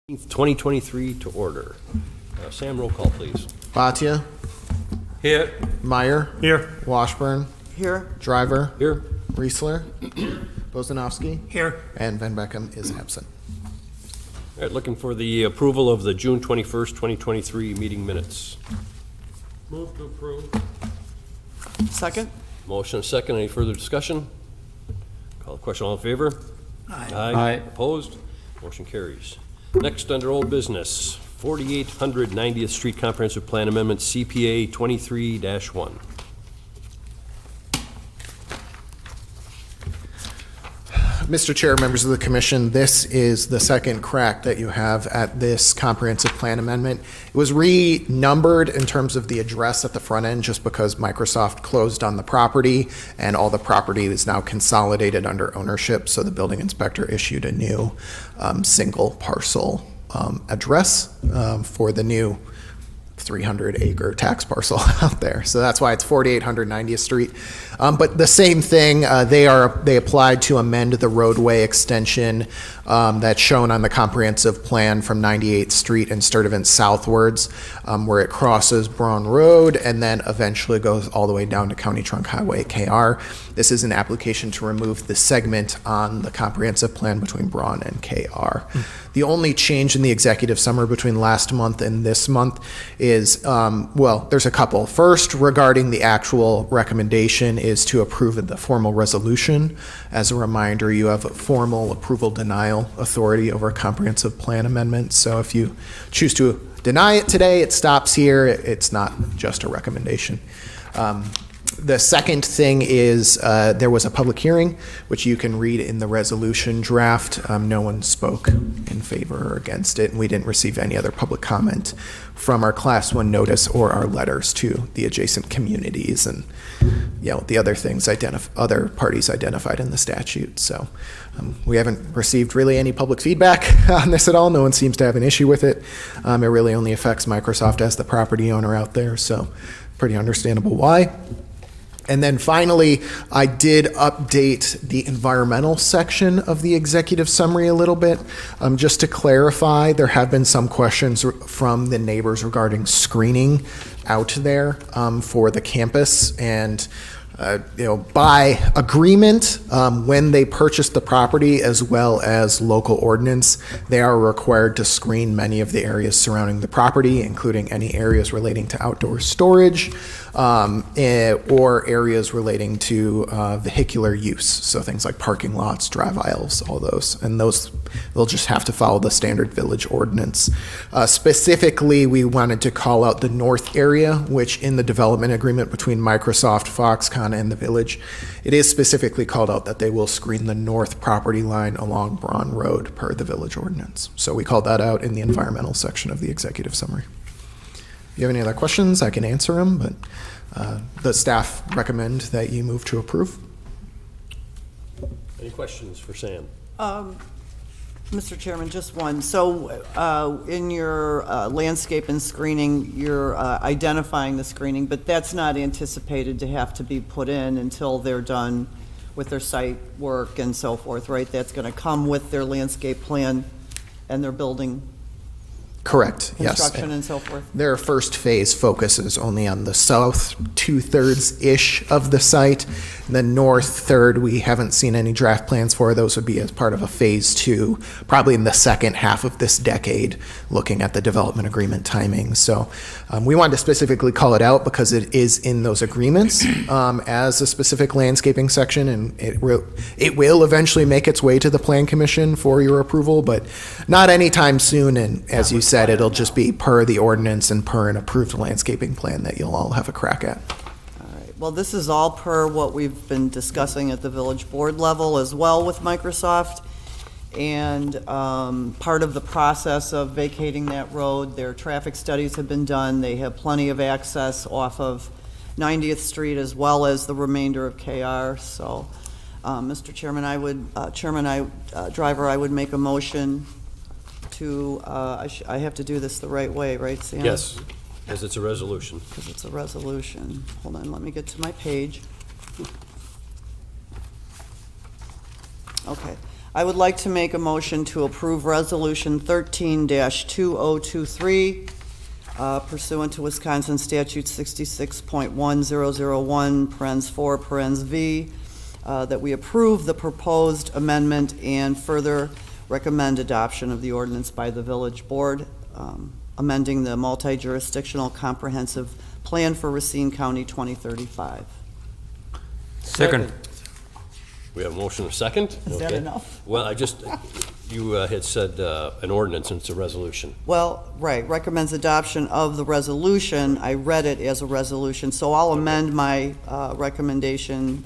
2023 to order. Sam, roll call, please. Bhatia. Here. Meyer. Here. Washburn. Here. Driver. Here. Riesler. Bozanovsky. Here. And Van Beckham is absent. All right, looking for the approval of the June 21st, 2023 meeting minutes. Move to approve. Second? Motion and second. Any further discussion? Call the question. All in favor? Aye. Aye. Opposed? Motion carries. Next, under old business, 4800 90th Street Comprehensive Plan Amendment, CPA 23-1. Mr. Chair, members of the commission, this is the second crack that you have at this comprehensive plan amendment. It was renumbered in terms of the address at the front end just because Microsoft closed on the property and all the property is now consolidated under ownership. So the building inspector issued a new single parcel address for the new 300-acre tax parcel out there. So that's why it's 4800 90th Street. But the same thing, they applied to amend the roadway extension that's shown on the comprehensive plan from 98th Street and Sturtevant southwards, where it crosses Braun Road and then eventually goes all the way down to County Trunk Highway KR. This is an application to remove the segment on the comprehensive plan between Braun and KR. The only change in the executive summary between last month and this month is, well, there's a couple. First, regarding the actual recommendation is to approve the formal resolution. As a reminder, you have a formal approval denial authority over a comprehensive plan amendment. So if you choose to deny it today, it stops here. It's not just a recommendation. The second thing is there was a public hearing, which you can read in the resolution draft. No one spoke in favor or against it, and we didn't receive any other public comment from our Class 1 notice or our letters to the adjacent communities and the other things other parties identified in the statute. So we haven't received really any public feedback on this at all. No one seems to have an issue with it. It really only affects Microsoft as the property owner out there, so pretty understandable why. And then finally, I did update the environmental section of the executive summary a little bit. Just to clarify, there have been some questions from the neighbors regarding screening out there for the campus. And by agreement, when they purchased the property as well as local ordinance, they are required to screen many of the areas surrounding the property, including any areas relating to outdoor storage or areas relating to vehicular use. So things like parking lots, drive aisles, all those. And those, they'll just have to follow the standard village ordinance. Specifically, we wanted to call out the north area, which in the development agreement between Microsoft, Foxconn, and the village, it is specifically called out that they will screen the north property line along Braun Road per the village ordinance. So we called that out in the environmental section of the executive summary. If you have any other questions, I can answer them, but the staff recommend that you move to approve. Any questions for Sam? Mr. Chairman, just one. So in your landscape and screening, you're identifying the screening, but that's not anticipated to have to be put in until they're done with their site work and so forth, right? That's going to come with their landscape plan and their building Correct, yes. construction and so forth? Their first phase focuses only on the south 2/3-ish of the site. The north third, we haven't seen any draft plans for. Those would be as part of a phase 2, probably in the second half of this decade, looking at the development agreement timing. So we wanted to specifically call it out because it is in those agreements as a specific landscaping section, and it will eventually make its way to the Plan Commission for your approval, but not anytime soon. And as you said, it'll just be per the ordinance and per an approved landscaping plan that you'll all have a crack at. Well, this is all per what we've been discussing at the village board level as well with Microsoft. And part of the process of vacating that road, their traffic studies have been done. They have plenty of access off of 90th Street as well as the remainder of KR. So, Mr. Chairman, Driver, I would make a motion to, I have to do this the right way, right, Sam? Yes, because it's a resolution. Because it's a resolution. Hold on, let me get to my page. Okay. I would like to make a motion to approve Resolution 13-2023 pursuant to Wisconsin Statute 66.1001, parens 4, parens V, that we approve the proposed amendment and further recommend adoption of the ordinance by the village board, amending the multi-jurisdictional comprehensive plan for Racine County 2035. Second. We have a motion and a second? Is that Okay. enough? Well, you had said an ordinance and it's a resolution. Well, right, recommends adoption of the resolution. I read it as a resolution, so I'll amend my recommendation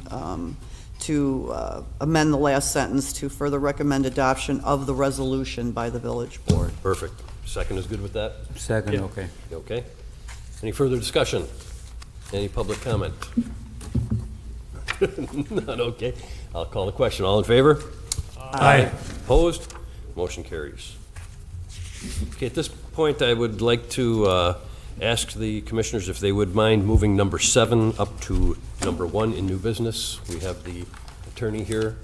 to amend the last sentence to further recommend adoption of the resolution by the village board. Perfect. Second is good with that? Second, okay. Okay. Any further discussion? Any public comment? None, okay. I'll call the question. All in favor? Aye. Opposed? Motion carries. Okay, at this point, I would like to ask the commissioners if they would mind moving number 7 up to number 1 in new business. We have the attorney here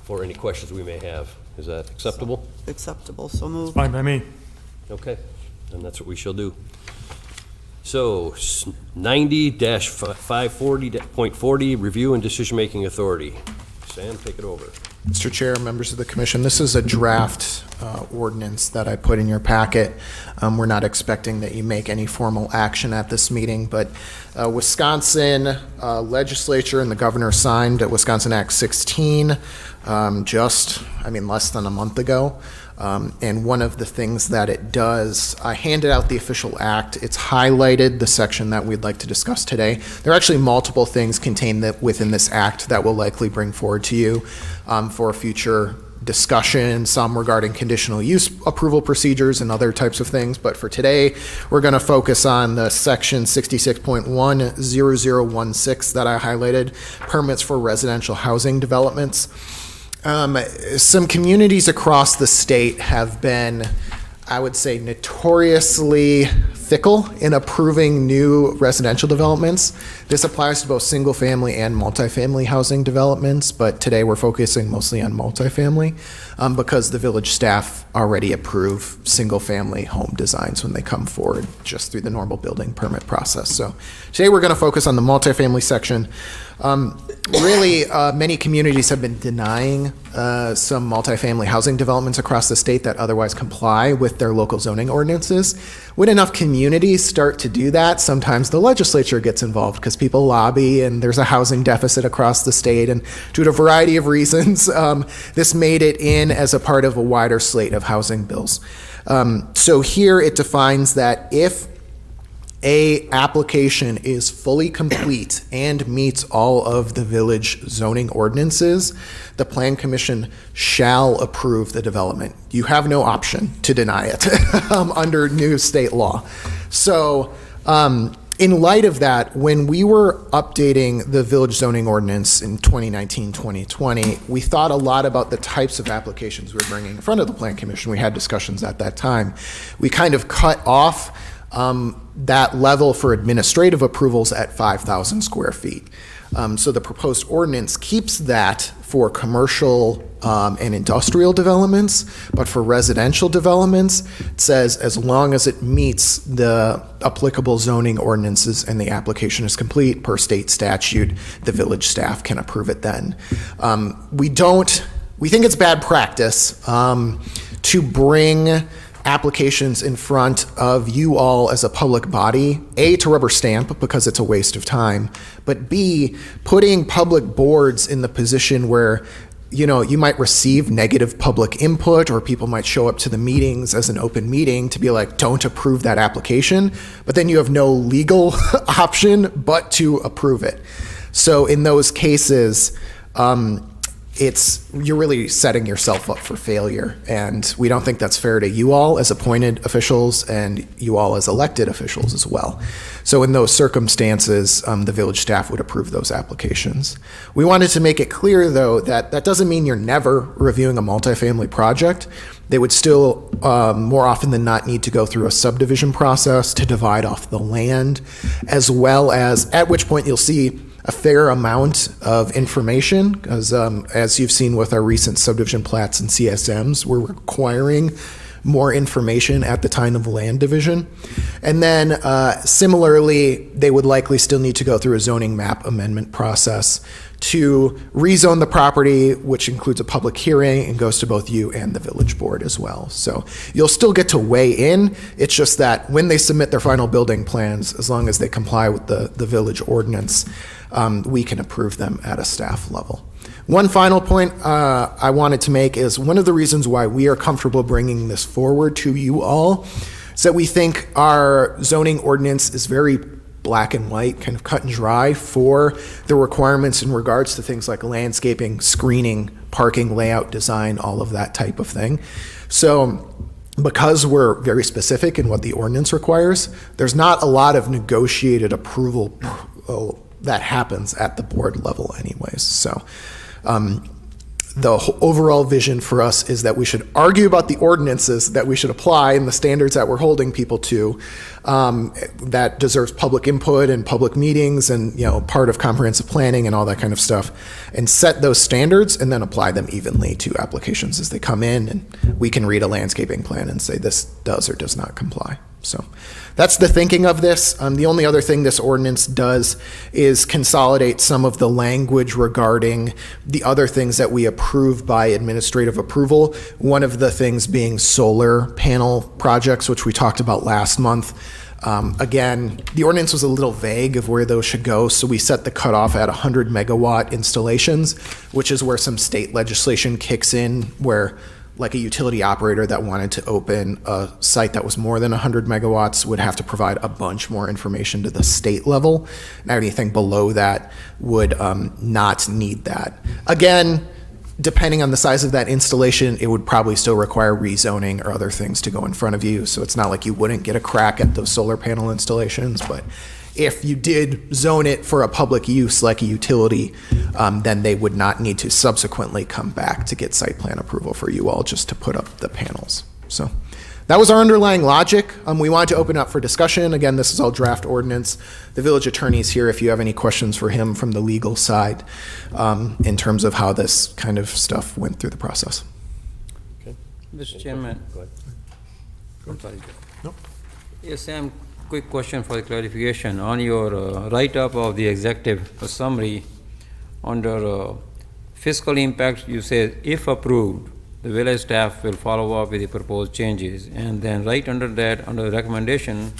for any questions we may have. Is that acceptable? Acceptable, so moved. Fine by me. Okay, then that's what we shall do. So, 90-540.40, review and decision-making authority. Sam, take it over. Mr. Chair, members of the commission, this is a draft ordinance that I put in your packet. We're not expecting that you make any formal action at this meeting, but Wisconsin legislature and the governor signed Wisconsin Act 16 less than a month ago. And one of the things that it does, I handed out the official act. It's highlighted the section that we'd like to discuss today. There are actually multiple things contained within this act that we'll likely bring forward to you for future discussion, some regarding conditional use approval procedures and other types of things. But for today, we're going to focus on the section 66.10016 that I highlighted, permits for residential housing developments. Some communities across the state have been, I would say, notoriously fickle in approving new residential developments. This applies to both single-family and multifamily housing developments, but today we're focusing mostly on multifamily because the village staff already approve single-family home designs when they come forward just through the normal building permit process. So today we're going to focus on the multifamily section. Many communities have been denying some multifamily housing developments across the state that otherwise comply with their local zoning ordinances. When enough communities start to do that, sometimes the legislature gets involved because people lobby and there's a housing deficit across the state. And due to a variety of reasons, this made it in as a part of a wider slate of housing bills. So here it defines that if a application is fully complete and meets all of the village zoning ordinances, the Plan Commission shall approve the development. You have no option to deny it under new state law. So in light of that, when we were updating the village zoning ordinance in 2019-2020, we thought a lot about the types of applications we were bringing in front of the Plan Commission. We had discussions at that time. We kind of cut off that level for administrative approvals at 5,000 square feet. So the proposed ordinance keeps that for commercial and industrial developments, but for residential developments, it says as long as it meets the applicable zoning ordinances and the application is complete per state statute, the village staff can approve it then. We think it's bad practice to bring applications in front of you all as a public body, A, to rubber stamp because it's a waste of time, but B, putting public boards in the position where, you might receive negative public input or people might show up to the meetings as an open meeting to be like, don't approve that application, but then you have no legal option but to approve it. So in those cases, you're really setting yourself up for failure, and we don't think that's fair to you all as appointed officials and you all as elected officials as well. So in those circumstances, the village staff would approve those applications. We wanted to make it clear, though, that that doesn't mean you're never reviewing a multifamily project. They would still, more often than not, need to go through a subdivision process to divide off the land, as well as, at which point you'll see a fair amount of information, because as you've seen with our recent subdivision plats and CSMs, we're requiring more information at the time of land division. And then similarly, they would likely still need to go through a zoning map amendment process to rezone the property, which includes a public hearing and goes to both you and the village board as well. So you'll still get to weigh in. It's just that when they submit their final building plans, as long as they comply with the village ordinance, we can approve them at a staff level. One final point I wanted to make is one of the reasons why we are comfortable bringing this forward to you all is that we think our zoning ordinance is very black and white, kind of cut and dry for the requirements in regards to things like landscaping, screening, parking, layout, design, all of that type of thing. So because we're very specific in what the ordinance requires, there's not a lot of negotiated approval that happens at the board level anyways. So the overall vision for us is that we should argue about the ordinances that we should apply and the standards that we're holding people to, that deserves public input and public meetings and, you know, part of comprehensive planning and all that kind of stuff, and set those standards and then apply them evenly to applications as they come in. And we can read a landscaping plan and say this does or does not comply. So that's the thinking of this. The only other thing this ordinance does is consolidate some of the language regarding the other things that we approve by administrative approval. One of the things being solar panel projects, which we talked about last month. Again, the ordinance was a little vague of where those should go, so we set the cutoff at 100 megawatt installations, which is where some state legislation kicks in, where like a utility operator that wanted to open a site that was more than 100 megawatts would have to provide a bunch more information to the state level. And anything below that would not need that. Again, depending on the size of that installation, it would probably still require rezoning or other things to go in front of you. So it's not like you wouldn't get a crack at those solar panel installations, but if you did zone it for a public use like a utility, then they would not need to subsequently come back to get site plan approval for you all just to put up the panels. So that was our underlying logic. We wanted to open up for discussion. Again, this is all draft ordinance. The village attorney is here if you have any questions for him from the legal side in terms of how this kind of stuff went through the process. Okay. Mr. Chairman. Go ahead. I'm sorry. No. Yes, Sam, quick question for the clarification. On your write-up of the executive summary, under fiscal impact, you say, if approved, the village staff will follow up with the proposed changes. And then right under that, under the recommendation,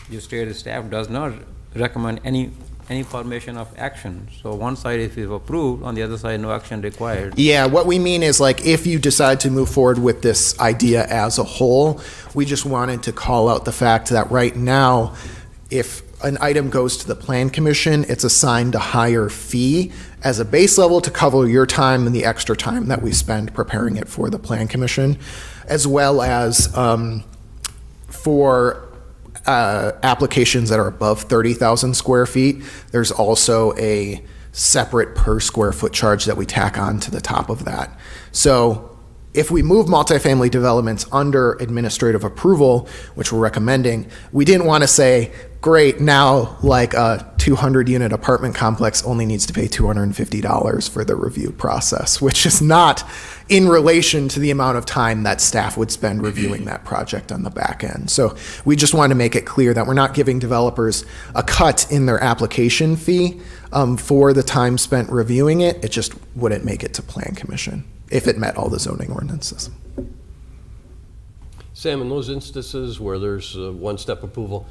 you state the staff does not recommend any formation of action. So one side, if it's approved, on the other side, no action required. Yeah, what we mean is, like, if you decide to move forward with this idea as a whole, we just wanted to call out the fact that right now, if an item goes to the Plan Commission, it's assigned a higher fee as a base level to cover your time and the extra time that we spend preparing it for the Plan Commission, as well as for applications that are above 30,000 square feet, there's also a separate per square foot charge that we tack on to the top of that. So if we move multifamily developments under administrative approval, which we're recommending, we didn't want to say, great, now like a 200-unit apartment complex only needs to pay $250 for the review process, which is not in relation to the amount of time that staff would spend reviewing that project on the back end. So we just want to make it clear that we're not giving developers a cut in their application fee for the time spent reviewing it. It just wouldn't make it to Plan Commission if it met all the zoning ordinances. Sam, in those instances where there's one-step approval,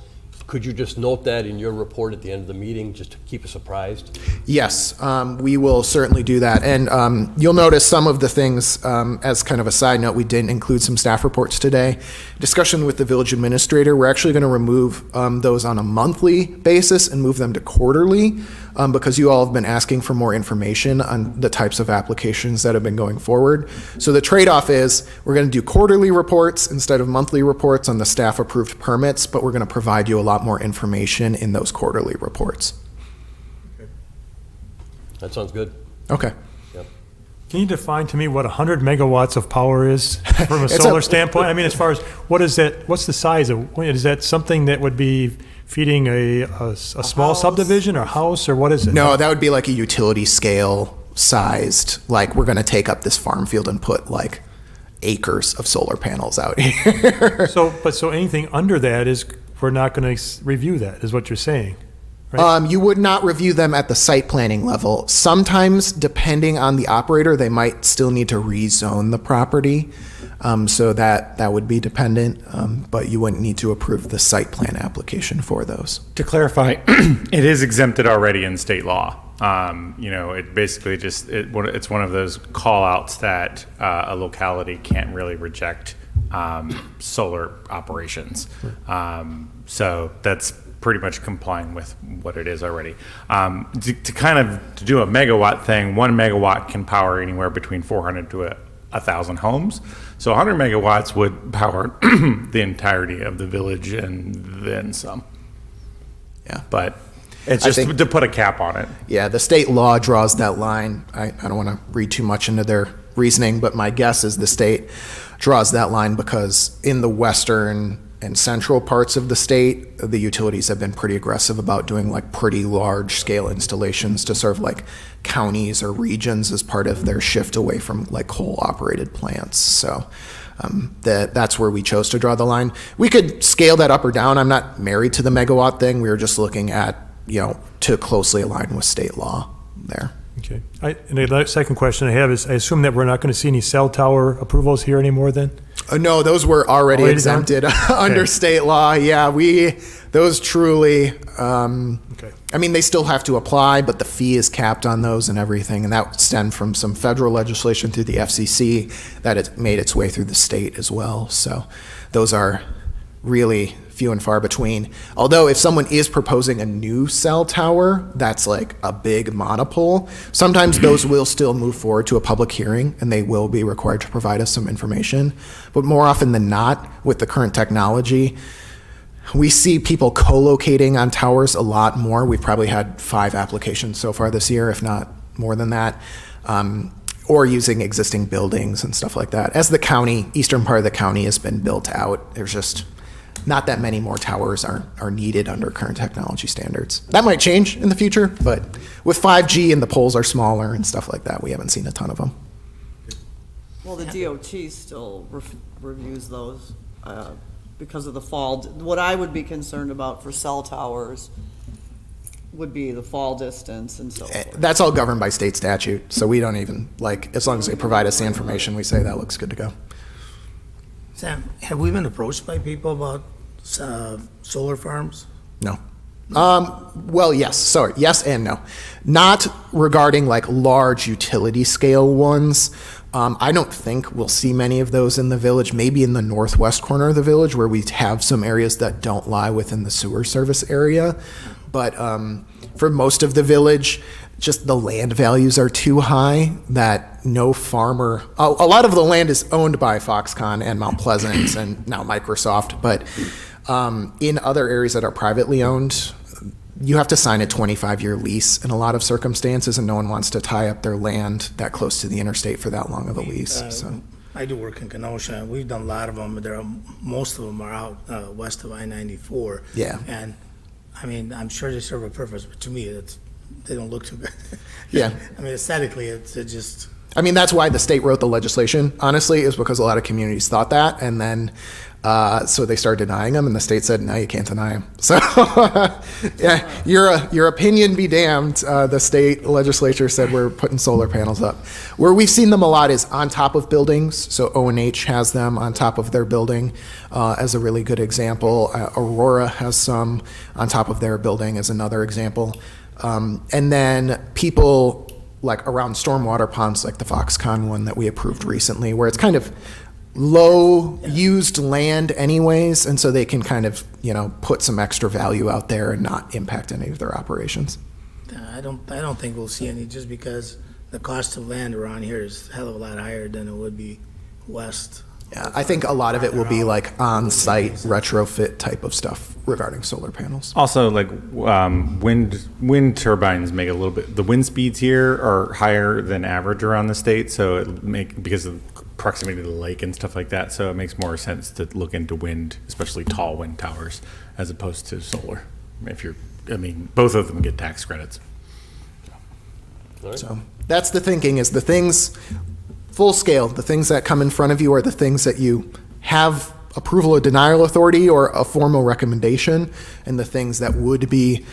could you just note that in your report at the end of the meeting, just to keep us apprised? Yes, we will certainly do that. And you'll notice some of the things, as kind of a side note, we didn't include some staff reports today. Discussion with the village administrator, we're actually going to remove those on a monthly basis and move them to quarterly, because you all have been asking for more information on the types of applications that have been going forward. So the trade-off is we're going to do quarterly reports instead of monthly reports on the staff-approved permits, but we're going to provide you a lot more information in those quarterly reports. That sounds good. Okay. Yep. Can you define to me what 100 megawatts of power is from a It's solar a- standpoint? I mean, as far as, what is that, what's the size of, is that something that would be feeding a small house. subdivision or house, or what is it? No, that would be like a utility scale sized, like we're going to take up this farm field and put like acres of solar panels out here. So anything under that is, we're not going to review that, is what you're saying? Right? You would not review them at the site planning level. Sometimes, depending on the operator, they might still need to rezone the property. So that would be dependent, but you wouldn't need to approve the site plan application for those. To clarify, it is exempted already in state law. It basically it's one of those call outs that a locality can't really reject solar operations. So that's pretty much complying with what it is already. To do a megawatt thing, 1 megawatt can power anywhere between 400 to 1,000 homes. So 100 megawatts would power the entirety of the village and then some. Yeah. But it's just think- to put a cap on it. Yeah, the state law draws that line. I don't want to read too much into their reasoning, but my guess is the state draws that line because in the western and central parts of the state, the utilities have been pretty aggressive about doing like pretty large scale installations to serve like counties or regions as part of their shift away from like coal operated plants. So that's where we chose to draw the line. We could scale that up or down. I'm not married to the megawatt thing. We were just looking at, to closely align with state law there. Okay. And the second question I have is, I assume that we're not going to see any cell tower approvals here anymore then? No, those were already Already exempted done? under Okay. state law. Yeah, those truly, Okay. I mean, they still have to apply, but the fee is capped on those and everything. And that stemmed from some federal legislation through the FCC that it made its way through the state as well. So those are really few and far between. Although if someone is proposing a new cell tower, that's like a big monopole. Sometimes those will still move forward to a public hearing and they will be required to provide us some information. But more often than not, with the current technology, we see people co-locating on towers a lot more. We've probably had 5 applications so far this year, if not more than that. Or using existing buildings and stuff like that. As the county, eastern part of the county has been built out, there's just not that many more towers are needed under current technology standards. That might change in the future, but with 5G and the poles are smaller and stuff like that, we haven't seen a ton of them. Well, the DOT still reviews those because of the fall. What I would be concerned about for cell towers would be the fall distance and so forth. That's all governed by state statute, so we don't even, as long as they provide us the information, we say that looks good to go. Sam, have we been approached by people about solar farms? No. Well, yes, sorry, yes and no. Not regarding large utility scale ones. I don't think we'll see many of those in the village, maybe in the northwest corner of the village where we have some areas that don't lie within the sewer service area. But for most of the village, just the land values are too high that no farmer, a lot of the land is owned by Foxconn and Mount Pleasant and now Microsoft, but in other areas that are privately owned, you have to sign a 25-year lease in a lot of circumstances, and no one wants to tie up their land that close to the interstate for that long of a lease. So. I do work in Kenosha. We've done a lot of them. Most of them are out west of I-94. Yeah. And, I mean, I'm sure they serve a purpose, but to me, they don't look too good. Yeah. I mean, aesthetically, it just... I mean, that's why the state wrote the legislation, honestly, is because a lot of communities thought that, and then so they started denying them, and the state said, no, you can't deny them. So, yeah, your opinion be damned. The state legislature said we're putting solar panels up. Where we've seen them a lot is on top of buildings, so O&H has them on top of their building as a really good example. Aurora has some on top of their building as another example. And then people around stormwater ponds, like the Foxconn one that we approved recently, where it's kind of low used land anyways, and so they can kind of, put some extra value out there and not impact any of their operations. I don't think we'll see any, just because the cost of land around here is a hell of a lot higher than it would be west. Yeah, I think a lot of it will be on-site retrofit type of stuff regarding solar panels. Also, wind turbines make a little bit. The wind speeds here are higher than average around the state, so because of proximity to the lake and stuff like that. So it makes more sense to look into wind, especially tall wind towers, as opposed to solar. both of them get tax credits. So that's the thinking, is the things, full scale, the things that come in front of you are the things that you have approval or denial authority or a formal recommendation, and the things that would be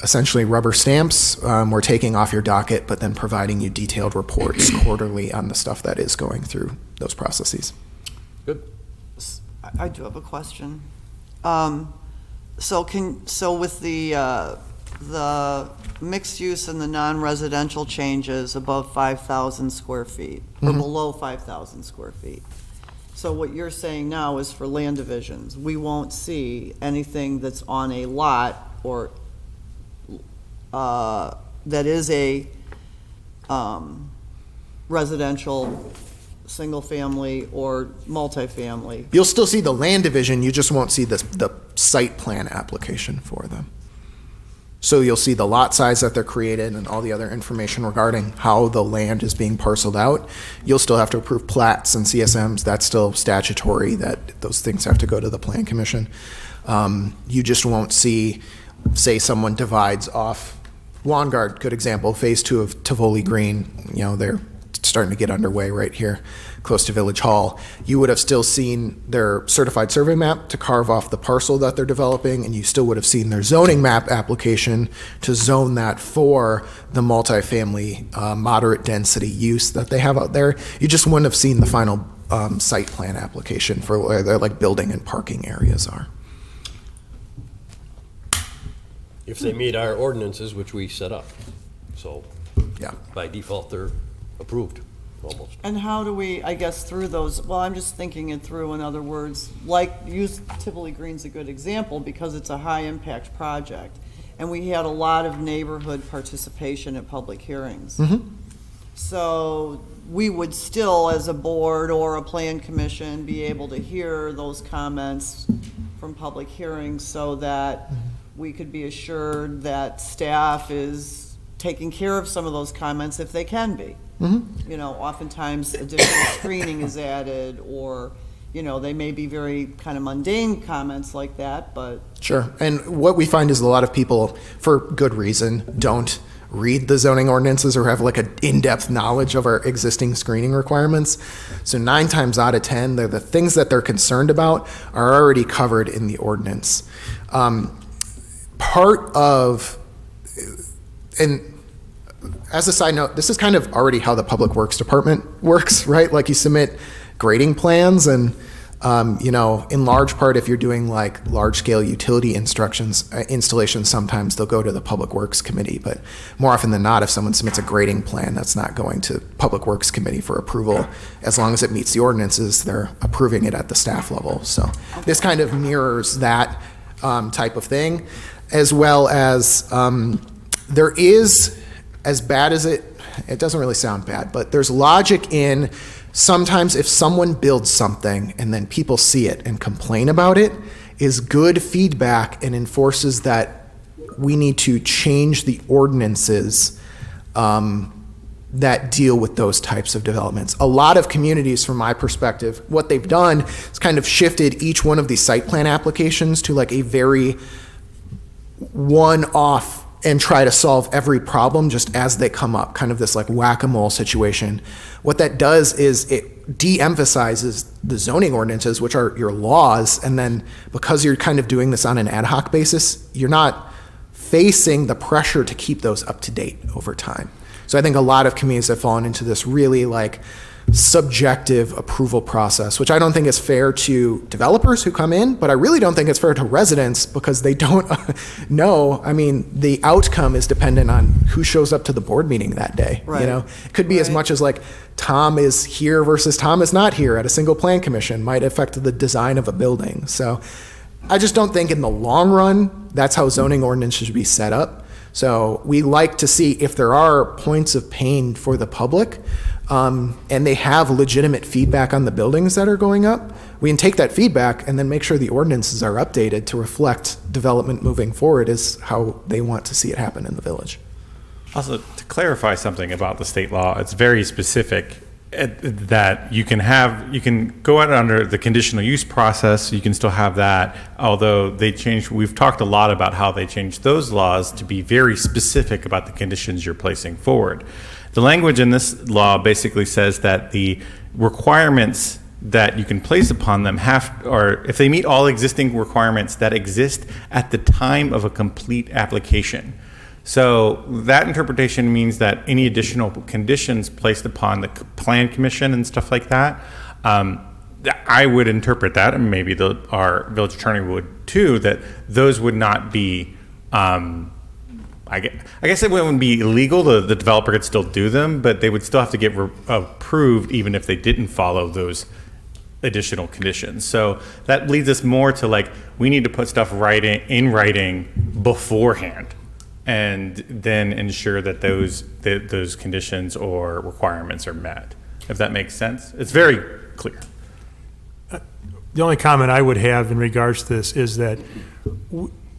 essentially rubber stamps, we're taking off your docket, but then providing you detailed reports quarterly on the stuff that is going through those processes. Good. I do have a question. So with the mixed use and the non-residential changes above 5,000 square feet, or below 5,000 square feet. So what you're saying now is for land divisions, we won't see anything that's on a lot or that is a residential, single-family, or multifamily. You'll still see the land division, you just won't see the site plan application for them. So you'll see the lot size that they're created and all the other information regarding how the land is being parceled out. You'll still have to approve plats and CSMs. That's still statutory, that those things have to go to the Plan Commission. You just won't see, say someone divides off Lawn Guard, good example, phase 2 of Tivoli Green, they're starting to get underway right here, close to Village Hall. You would have still seen their certified survey map to carve off the parcel that they're developing, and you still would have seen their zoning map application to zone that for the multifamily moderate density use that they have out there. You just wouldn't have seen the final site plan application for where their building and parking areas are. If they meet our ordinances, which we set up. So Yeah. by default, they're approved, almost. And how do we, I guess, through those, well, I'm just thinking it through, in other words, use Tivoli Green's a good example because it's a high-impact project. And we had a lot of neighborhood participation at public hearings. So we would still, as a board or a plan commission, be able to hear those comments from public hearings so that we could be assured that staff is taking care of some of those comments if they can be. Oftentimes additional screening is added, or, they may be very kind of mundane comments like that, but. Sure. And what we find is a lot of people, for good reason, don't read the zoning ordinances or have an in-depth knowledge of our existing screening requirements. So 9 times out of 10, the things that they're concerned about are already covered in the ordinance. Part of, and as a side note, this is kind of already how the Public Works Department works, right? You submit grading plans and, in large part, if you're doing large-scale utility installations, sometimes they'll go to the Public Works Committee. But more often than not, if someone submits a grading plan, that's not going to Public Works Committee for approval. As long as it meets the ordinances, they're approving it at the staff level. So this kind of mirrors that type of thing, as well as there is, as bad as it doesn't really sound bad, but there's logic in sometimes if someone builds something and then people see it and complain about it, is good feedback and enforces that we need to change the ordinances that deal with those types of developments. A lot of communities, from my perspective, what they've done is kind of shifted each one of these site plan applications to a very one-off and try to solve every problem just as they come up, kind of this whack-a-mole situation. What that does is it de-emphasizes the zoning ordinances, which are your laws, and then because you're kind of doing this on an ad hoc basis, you're not facing the pressure to keep those up to date over time. So I think a lot of communities have fallen into this really subjective approval process, which I don't think is fair to developers who come in, but I really don't think it's fair to residents because they don't know. I mean, the outcome is dependent on who shows up to the board meeting that day. Right. It could be as much as Tom is here versus Tom is not here at a single plan commission might affect the design of a building. So I just don't think in the long run, that's how zoning ordinances should be set up. So we like to see if there are points of pain for the public, and they have legitimate feedback on the buildings that are going up, we can take that feedback and then make sure the ordinances are updated to reflect development moving forward is how they want to see it happen in the village. Also, to clarify something about the state law, it's very specific that you can go out under the conditional use process. You can still have that, although we've talked a lot about how they changed those laws to be very specific about the conditions you're placing forward. The language in this law basically says that the requirements that you can place upon them or if they meet all existing requirements that exist at the time of a complete application. So that interpretation means that any additional conditions placed upon the plan commission and stuff like that, I would interpret that, and maybe our village attorney would too, that those would not be, I guess it wouldn't be illegal. The developer could still do them, but they would still have to get approved even if they didn't follow those additional conditions. So that leads us more to like, we need to put stuff in writing beforehand, and then ensure that those conditions or requirements are met. If that makes sense, it's very clear. The only comment I would have in regards to this is that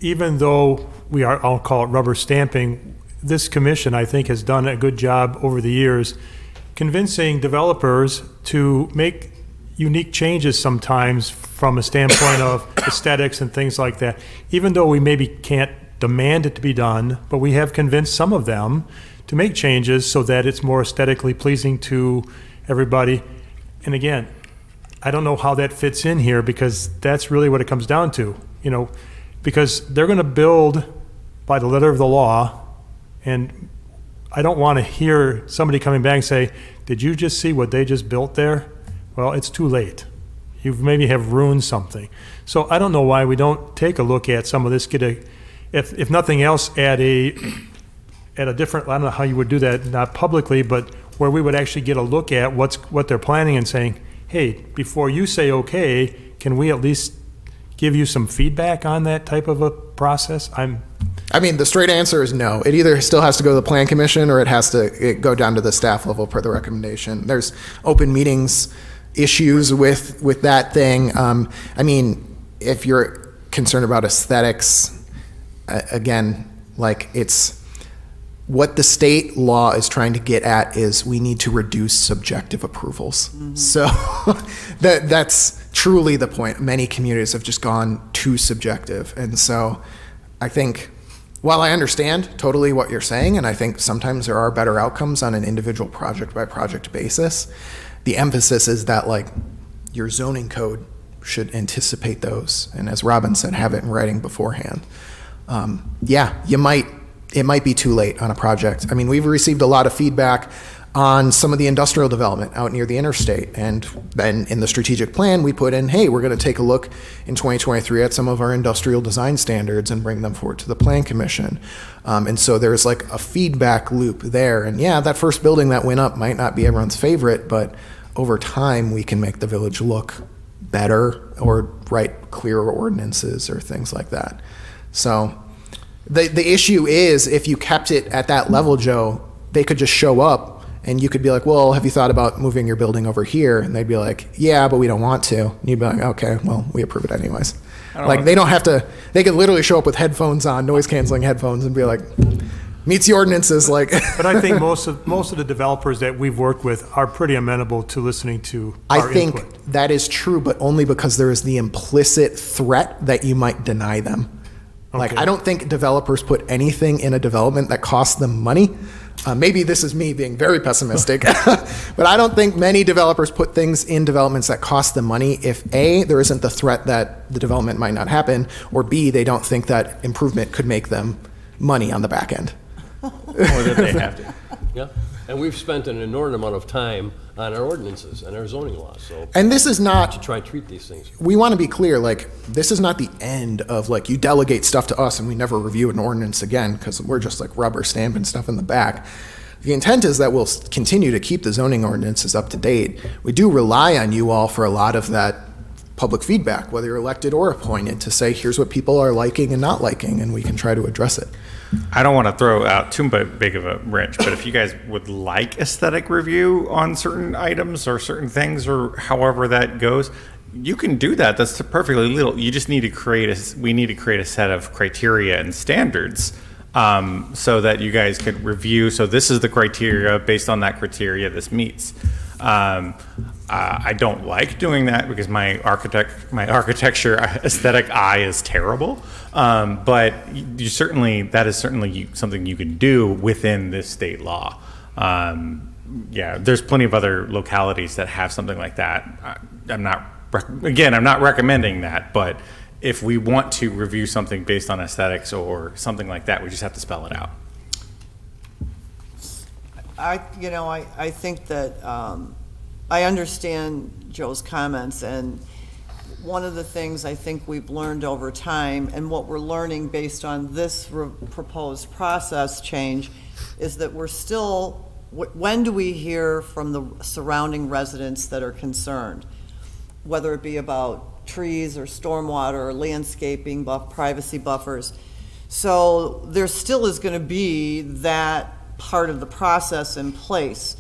even though I'll call it rubber stamping, this commission, I think, has done a good job over the years convincing developers to make unique changes sometimes from a standpoint of aesthetics and things like that. Even though we maybe can't demand it to be done, but we have convinced some of them to make changes so that it's more aesthetically pleasing to everybody. And again, I don't know how that fits in here, because that's really what it comes down to, because they're going to build by the letter of the law, and I don't want to hear somebody coming back and say, did you just see what they just built there? Well, it's too late. You maybe have ruined something. So I don't know why we don't take a look at some of this, if nothing else, at a different, I don't know how you would do that, not publicly, but where we would actually get a look at what they're planning and saying, hey, before you say okay, can we at least give you some feedback on that type of a process? I mean, the straight answer is no. It either still has to go to the plan commission, or it has to go down to the staff level per the recommendation. There's open meetings issues with that thing. I mean, if you're concerned about aesthetics, again, like, it's what the state law is trying to get at is we need to reduce subjective approvals. Mm-hmm. So that's truly the point. Many communities have just gone too subjective. And so I think, while I understand totally what you're saying, and I think sometimes there are better outcomes on an individual project by project basis, the emphasis is that, like, your zoning code should anticipate those. And as Robin said, have it in writing beforehand. It might be too late on a project. I mean, we've received a lot of feedback on some of the industrial development out near the interstate. And then in the strategic plan, we put in, hey, we're going to take a look in 2023 at some of our industrial design standards and bring them forward to the Plan Commission. And so there's like a feedback loop there. And yeah, that first building that went up might not be everyone's favorite, but over time, we can make the village look better or write clearer ordinances or things like that. So the issue is, if you kept it at that level, Joe, they could just show up and you could be like, well, have you thought about moving your building over here? And they'd be like, yeah, but we don't want to. And you'd be like, okay, well, we approve it anyways. Like, they don't have to, they could literally show up with headphones on, noise canceling headphones, and be like, meets the ordinances, like. But I think most of the developers that we've worked with are pretty amenable to listening to our I think input. that is true, but only because there is the implicit threat that you might deny them. Like, Okay. I don't think developers put anything in a development that costs them money. Maybe this is me being very pessimistic, but I don't think many developers put things in developments that cost them money if A, there isn't the threat that the development might not happen, or B, they don't think that improvement could make them money on the back end. Or that they have to. Yeah, and we've spent an inordinate amount of time on our ordinances and our zoning laws, so And this is to not, try and treat these things. we want to be clear, like, this is not the end of, like, you delegate stuff to us and we never review an ordinance again because we're just like rubber stamping stuff in the back. The intent is that we'll continue to keep the zoning ordinances up to date. We do rely on you all for a lot of that public feedback, whether you're elected or appointed, to say, here's what people are liking and not liking, and we can try to address it. I don't want to throw out too big of a wrench, but if you guys would like aesthetic review on certain items or certain things, or however that goes, you can do that. That's perfectly legal. You just need to we need to create a set of criteria and standards so that you guys could review. So this is the criteria. Based on that criteria, this meets. I don't like doing that because my architecture aesthetic eye is terrible. But you certainly, that is certainly something you can do within this state law. Yeah, there's plenty of other localities that have something like that. I'm not recommending that, but if we want to review something based on aesthetics or something like that, we just have to spell it out. I think that, I understand Joe's comments, and one of the things I think we've learned over time, and what we're learning based on this proposed process change, is that we're still, when do we hear from the surrounding residents that are concerned? Whether it be about trees or stormwater or landscaping, privacy buffers. So there still is going to be that part of the process in place.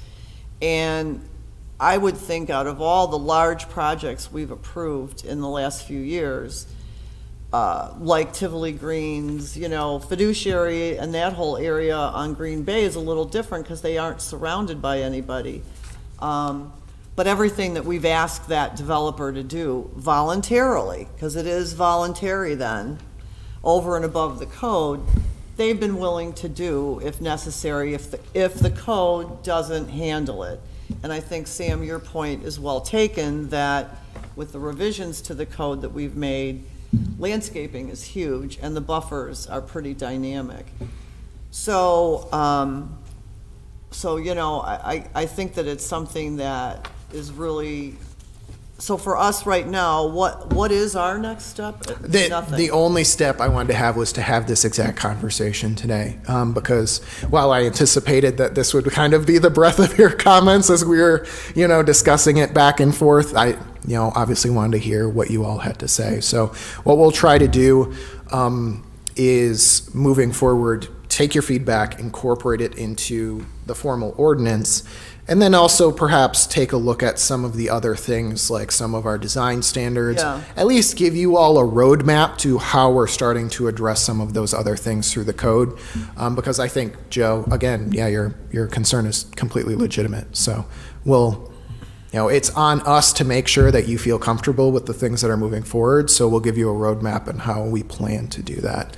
And I would think out of all the large projects we've approved in the last few years, like Tivoli Greens, Fiduciary and that whole area on Green Bay is a little different because they aren't surrounded by anybody. But everything that we've asked that developer to do voluntarily, because it is voluntary then, over and above the code, they've been willing to do if necessary, if the code doesn't handle it. And I think, Sam, your point is well taken, that with the revisions to the code that we've made, landscaping is huge and the buffers are pretty dynamic. So, I think that it's something that is really, so for us right now, what is our next step? Nothing. The only step I wanted to have was to have this exact conversation today, because while I anticipated that this would kind of be the breadth of your comments as we were, discussing it back and forth, I, obviously wanted to hear what you all had to say. So what we'll try to do is, moving forward, take your feedback, incorporate it into the formal ordinance, and then also perhaps take a look at some of the other things, like some of our design standards. Yeah. At least give you all a roadmap to how we're starting to address some of those other things through the code. Because I think, Joe, again, yeah, your concern is completely legitimate. So it's on us to make sure that you feel comfortable with the things that are moving forward. So we'll give you a roadmap on how we plan to do that.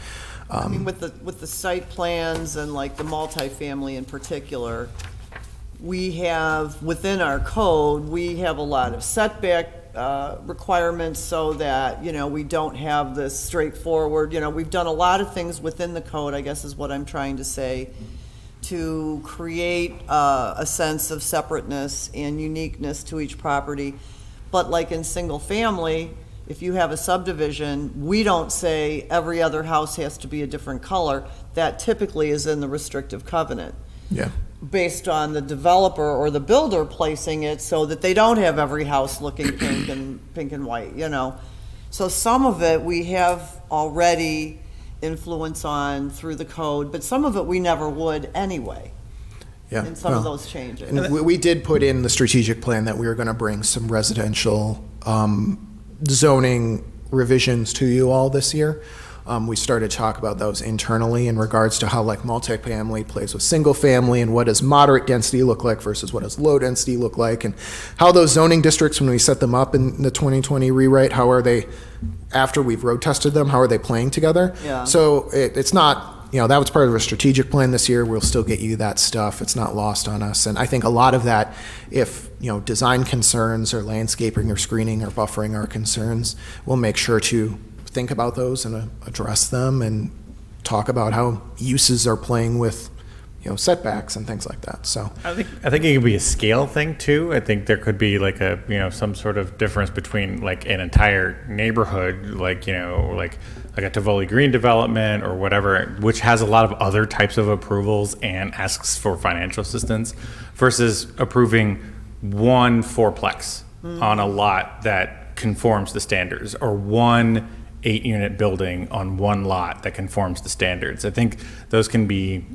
I mean, with the site plans and like the multifamily in particular, we have, within our code, we have a lot of setback requirements so that, we don't have this straightforward, we've done a lot of things within the code, I guess is what I'm trying to say, to create a sense of separateness and uniqueness to each property. But like in single family, if you have a subdivision, we don't say every other house has to be a different color. That typically is in the restrictive covenant. Yeah. Based on the developer or the builder placing it so that they don't have every house looking pink and white, So some of it we have already influence on through the code, but some of it we never would anyway. Yeah. In some of those changes. And we did put in the strategic plan that we were going to bring some residential zoning revisions to you all this year. We started to talk about those internally in regards to how multifamily plays with single family, and what does moderate density look like versus what does low density look like, and how those zoning districts, when we set them up in the 2020 rewrite, how are they, after we've road tested them, how are they playing together? Yeah. So it's not, that was part of a strategic plan this year. We'll still get you that stuff. It's not lost on us. And I think a lot of that, if, design concerns or landscaping or screening or buffering are concerns, we'll make sure to think about those and address them and talk about how uses are playing with, setbacks and things like that. So I think it could be a scale thing too. I think there could be like a some sort of difference between like an entire neighborhood, like a Tivoli Green development or whatever, which has a lot of other types of approvals and asks for financial assistance, versus approving one fourplex on a lot that conforms to standards, or one 8-unit building on one lot that conforms to standards. I think those can be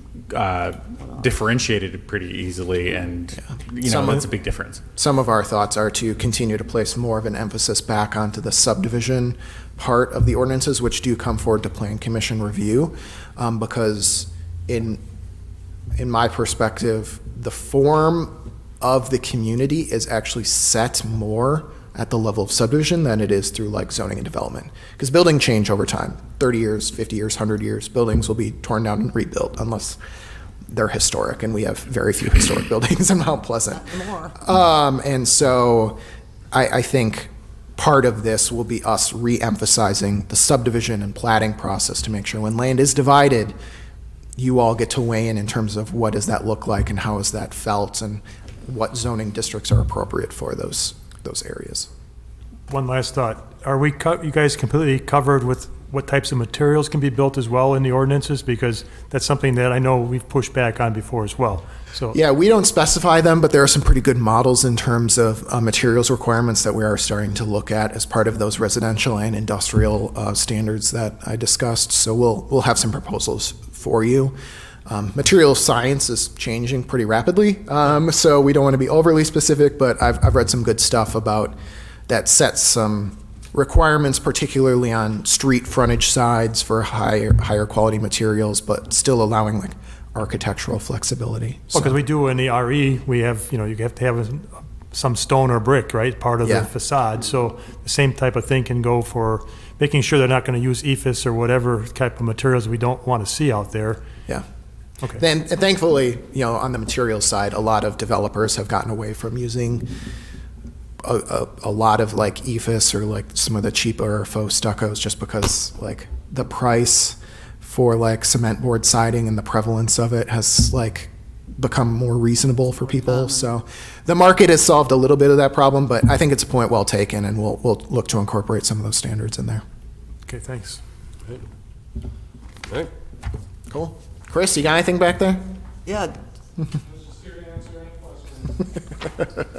differentiated pretty easily, and that's a big difference. Some of our thoughts are to continue to place more of an emphasis back onto the subdivision part of the ordinances, which do come forward to Plan Commission review, because in my perspective, the form of the community is actually set more at the level of subdivision than it is through like zoning and development. Because building change over time, 30 years, 50 years, 100 years, buildings will be torn down and rebuilt unless they're historic, and we have very few historic buildings in Mount Pleasant. And so I think part of this will be us re-emphasizing the subdivision and platting process to make sure when land is divided, you all get to weigh in terms of what does that look like and how is that felt and what zoning districts are appropriate for those areas. One last thought. Are we, you guys completely covered with what types of materials can be built as well in the ordinances? Because that's something that I know we've pushed back on before as well. So Yeah, we don't specify them, but there are some pretty good models in terms of materials requirements that we are starting to look at as part of those residential and industrial standards that I discussed. So we'll have some proposals for you. Material science is changing pretty rapidly, so we don't want to be overly specific, but I've read some good stuff about that sets some requirements, particularly on street frontage sides for higher quality materials, but still allowing like architectural flexibility. Well, because we do in the RE, we have, you have to have some stone or brick, right, part of Yeah. the facade. So the same type of thing can go for making sure they're not going to use EFIS or whatever type of materials we don't want to see out there. Yeah. Okay. Then, and thankfully, on the materials side, a lot of developers have gotten away from using a lot of like EFIS or like some of the cheaper faux stuccos just because like the price for like cement board siding and the prevalence of it has like become more reasonable for people. So the market has solved a little bit of that problem, but I think it's a point well taken, and we'll look to incorporate some of those standards in there. Okay, thanks. All right. Cool. Chris, you got anything back there? Yeah,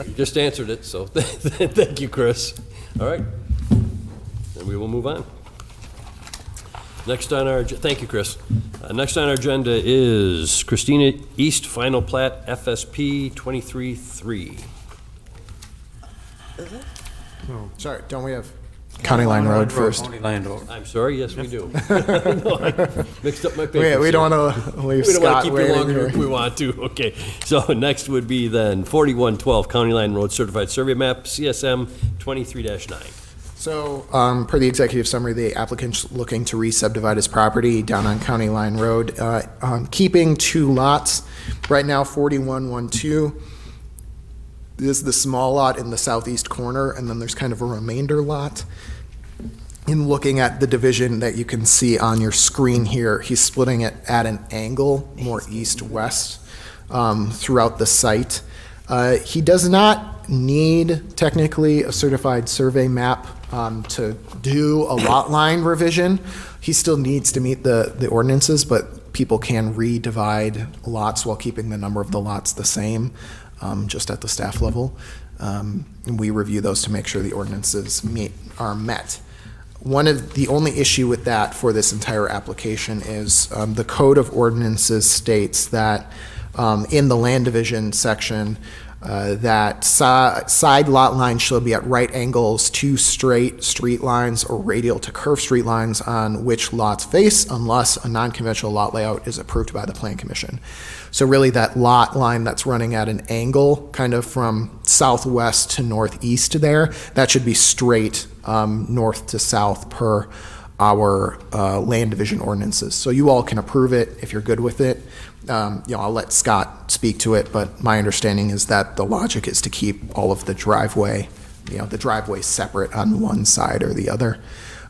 You just answered it, so thank you, Chris. All right. Then we will move on. Next on our, thank you, Chris. Next on our agenda is Christina East Final Plat FSP 23-3. Sorry, don't we have County Line Road first? County Line Road. I'm sorry, yes, we do. No, I mixed up my papers. We here. don't want to leave We don't want Scott to keep you waiting longer here. if we want to. Okay, so next would be then 4112 County Line Road Certified Survey Map, CSM 23-9. So, per the executive summary, the applicant's looking to re-subdivide his property down on County Line Road, keeping two lots. Right now, 4112 is the small lot in the southeast corner, and then there's kind of a remainder lot. In looking at the division that you can see on your screen here, he's splitting it at an angle, more east-west, throughout the site. He does not need technically a certified survey map to do a lot line revision. He still needs to meet the ordinances, but people can re-divide lots while keeping the number of the lots the same, just at the staff level. And we review those to make sure the ordinances are met. The only issue with that for this entire application is the Code of Ordinances states that in the land division section, that side lot lines shall be at right angles to straight street lines or radial to curved street lines on which lots face, unless a non-conventional lot layout is approved by the Plan Commission. So really that lot line that's running at an angle, kind of from southwest to northeast there, that should be straight north to south per our land division ordinances. So you all can approve it if you're good with it. I'll let Scott speak to it, but my understanding is that the logic is to keep all of the driveway separate on one side or the other.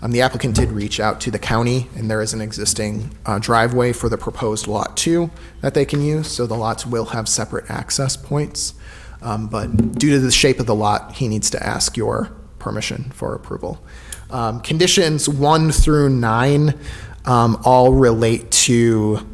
The applicant did reach out to the county, and there is an existing driveway for the proposed Lot 2 that they can use, so the lots will have separate access points. But due to the shape of the lot, he needs to ask your permission for approval. Conditions 1 through 9 all relate to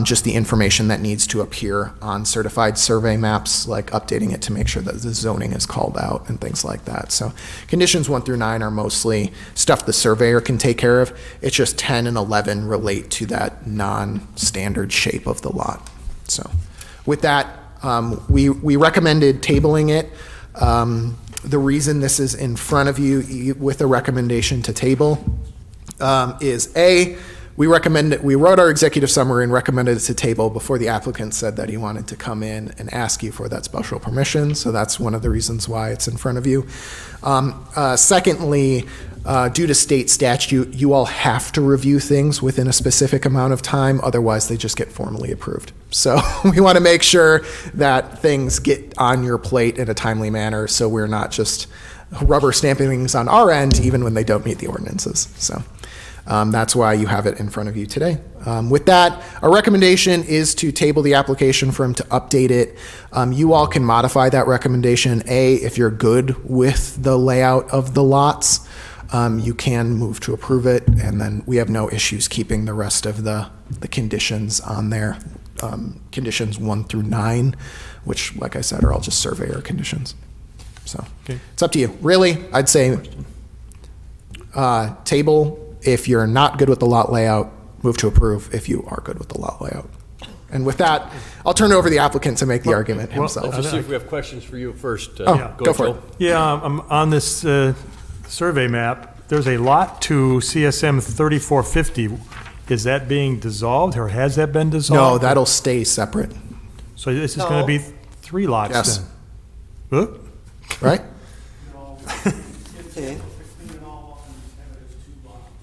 just the information that needs to appear on certified survey maps, like updating it to make sure that the zoning is called out and things like that. So conditions 1 through 9 are mostly stuff the surveyor can take care of. It's just 10 and 11 relate to that non-standard shape of the lot. So with that, we recommended tabling it. The reason this is in front of you with a recommendation to table is A, we wrote our executive summary and recommended it to table before the applicant said that he wanted to come in and ask you for that special permission. So that's one of the reasons why it's in front of you. Secondly, due to state statute, you all have to review things within a specific amount of time, otherwise they just get formally approved. So we want to make sure that things get on your plate in a timely manner, so we're not just rubber stamping things on our end, even when they don't meet the ordinances. So that's why you have it in front of you today. With that, our recommendation is to table the application for him to update it. You all can modify that recommendation. If you're good with the layout of the lots, you can move to approve it, and then we have no issues keeping the rest of the conditions on there. Conditions 1 through 9, which, like I said, are all just surveyor conditions. So It's up to you. Really, I'd say table if you're not good with the lot layout, move to approve if you are good with the lot layout. And with that, I'll turn it over to the applicant to make the argument himself. Let's just see if we have questions for you first. Go for it. Yeah, on this survey map, there's a lot to CSM 3450. Is that being dissolved, or has that been dissolved? No, that'll stay separate, So this is going to be 3 lots Yes. then? Huh? right? Okay.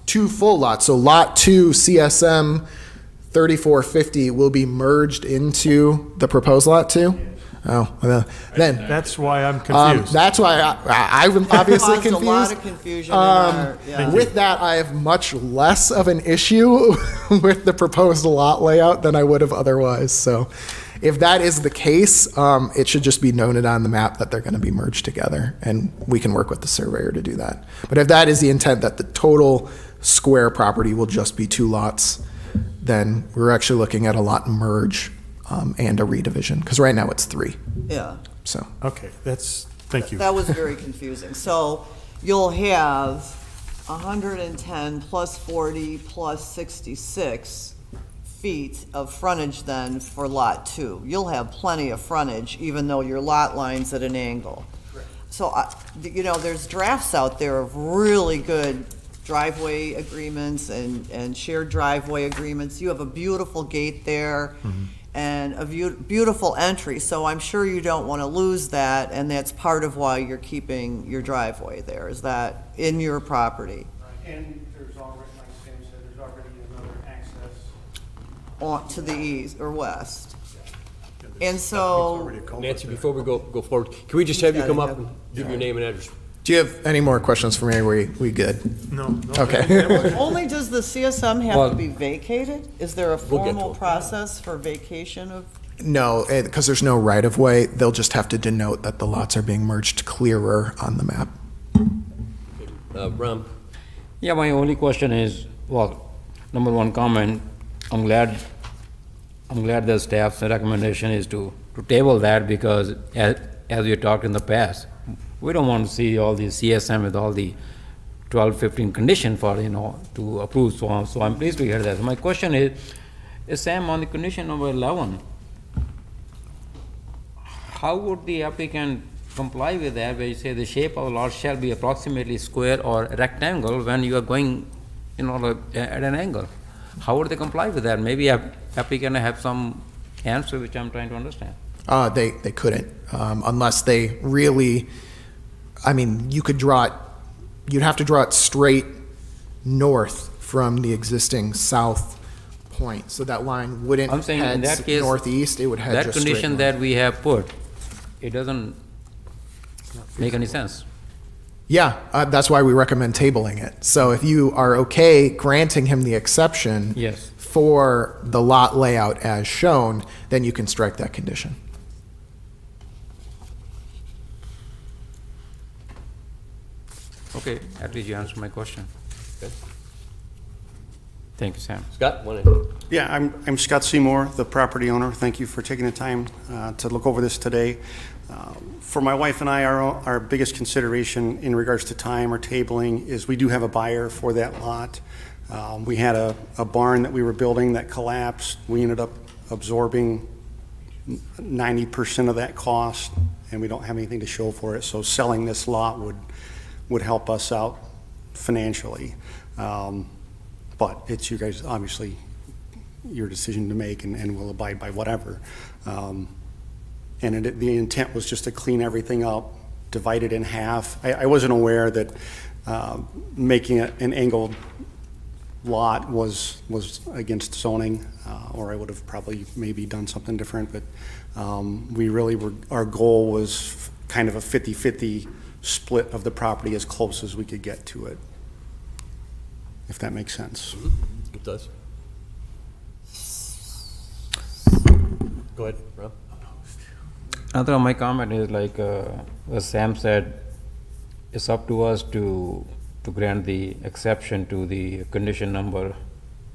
2 full lots. So Lot 2 CSM 3450 will be merged into the proposed Lot 2? Oh, well, then, That's why I'm confused. that's why I'm obviously Caused a lot confused. of confusion in our, yeah. With that, I have much less of an issue with the proposed lot layout than I would have otherwise. So if that is the case, it should just be noted on the map that they're going to be merged together, and we can work with the surveyor to do that. But if that is the intent, that the total square property will just be 2 lots, then we're actually looking at a lot merge and a redivision, because right now it's 3. Yeah. So Okay, thank you. That was very confusing. So you'll have 110 plus 40 plus 66 feet of frontage then for Lot 2. You'll have plenty of frontage, even though your lot line's at an angle. So, there's drafts out there of really good driveway agreements and shared driveway agreements. You have a beautiful gate there and a beautiful entry, so I'm sure you don't want to lose that, and that's part of why you're keeping your driveway there, is that in your property. And there's already, like Sam said, there's already another access. On to the east or west. And so, Nancy, before we go forward, can we just have you come up and give your name and address? do you have any more questions for me? Are we good? No. Okay. only does the CSM have Well- to be vacated? Is there a We'll get formal to it. process for vacation of? No, because there's no right-of-way, they'll just have to denote that the lots are being merged clearer on the map. Ram? Yeah, my only question is, well, number one comment, I'm glad the staff's recommendation is to table that, because as we talked in the past, we don't want to see all these CSM with all the 12, 15 condition for, to approve, so on. So I'm pleased to hear that. My question is Sam, on the condition number 11, how would the applicant comply with that, where you say the shape of the lot shall be approximately square or rectangle when you are going, at an angle? How would they comply with that? Maybe applicant have some answer which I'm trying to understand. They couldn't, unless they really, you could draw it, you'd have to draw it straight north from the existing south point, so that line wouldn't I'm saying in head that case, northeast, it would head that just straight condition north. that we have put, it doesn't make any sense. Yeah, that's why we recommend tabling it. So if you are okay granting him the exception Yes. for the lot layout as shown, then you can strike that condition. Okay, at least you answered my question. Okay. Thank you, Sam. Scott, one ahead. Yeah, I'm Scott Seymour, the property owner. Thank you for taking the time to look over this today. For my wife and I, our biggest consideration in regards to time or tabling is we do have a buyer for that lot. We had a barn that we were building that collapsed. We ended up absorbing 90% of that cost, and we don't have anything to show for it. So selling this lot would help us out financially. But it's you guys, obviously, your decision to make, and we'll abide by whatever. And the intent was just to clean everything up, divide it in half. I wasn't aware that making it an angled lot was against zoning, or I would have probably maybe done something different, but we really were, our goal was kind of a 50-50 split of the property as close as we could get to it, if that makes sense. It does. Go ahead, Rob. Another my comment is like, as Sam said, it's up to us to grant the exception to the condition number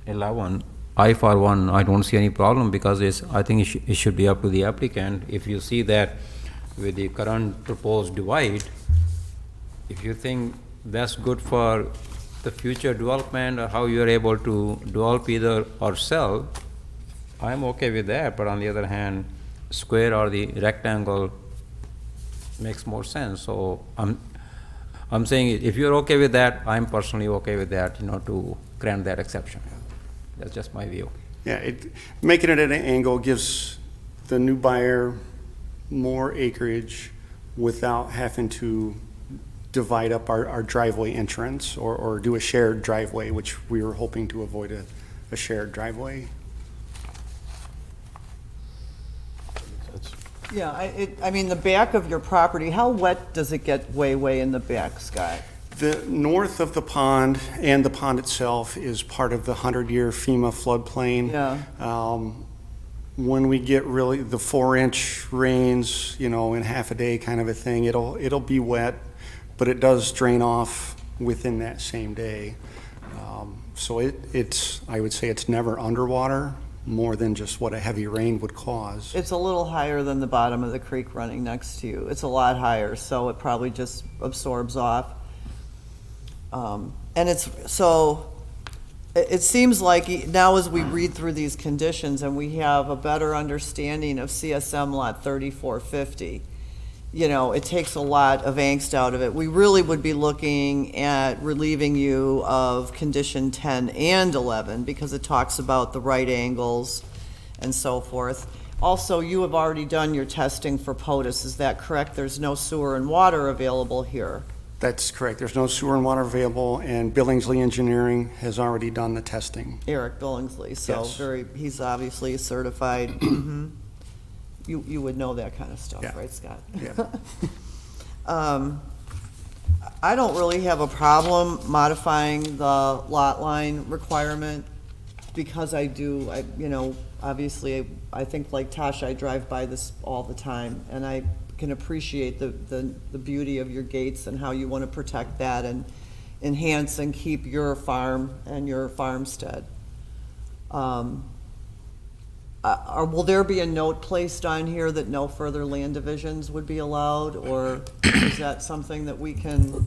11. I, for one, I don't see any problem because I think it should be up to the applicant. If you see that with the current proposed divide, if you think that's good for the future development or how you're able to develop either or sell, I'm okay with that. But on the other hand, square or the rectangle makes more sense. So I'm saying if you're okay with that, I'm personally okay with that, to grant that exception. That's just my view. Yeah, making it at an angle gives the new buyer more acreage without having to divide up our driveway entrance or do a shared driveway, which we were hoping to avoid a shared driveway. Yeah, I mean, the back of your property, how wet does it get way in the back, Scott? The north of the pond and the pond itself is part of the 100-year FEMA floodplain. Yeah. When we get really the 4-inch rains, in half a day kind of a thing, it'll be wet, but it does drain off within that same day. So I would say it's never underwater, more than just what a heavy rain would cause. It's a little higher than the bottom of the creek running next to you. It's a lot higher, so it probably just absorbs off. And it seems like now as we read through these conditions and we have a better understanding of CSM Lot 3450, it takes a lot of angst out of it. We really would be looking at relieving you of condition 10 and 11 because it talks about the right angles and so forth. Also, you have already done your testing for POTUS, is that correct? There's no sewer and water available here. That's correct. There's no sewer and water available, and Billingsley Engineering has already done the testing. Eric Billingsley, so Yes. he's obviously certified. Mhm. You would know that kind of stuff, Yeah. right, Scott? Yeah. I don't really have a problem modifying the lot line requirement because obviously, I think like Tasha, I drive by this all the time, and I can appreciate the beauty of your gates and how you want to protect that and enhance and keep your farm and your farmstead. Will there be a note placed on here that no further land divisions would be allowed, or is that something that we can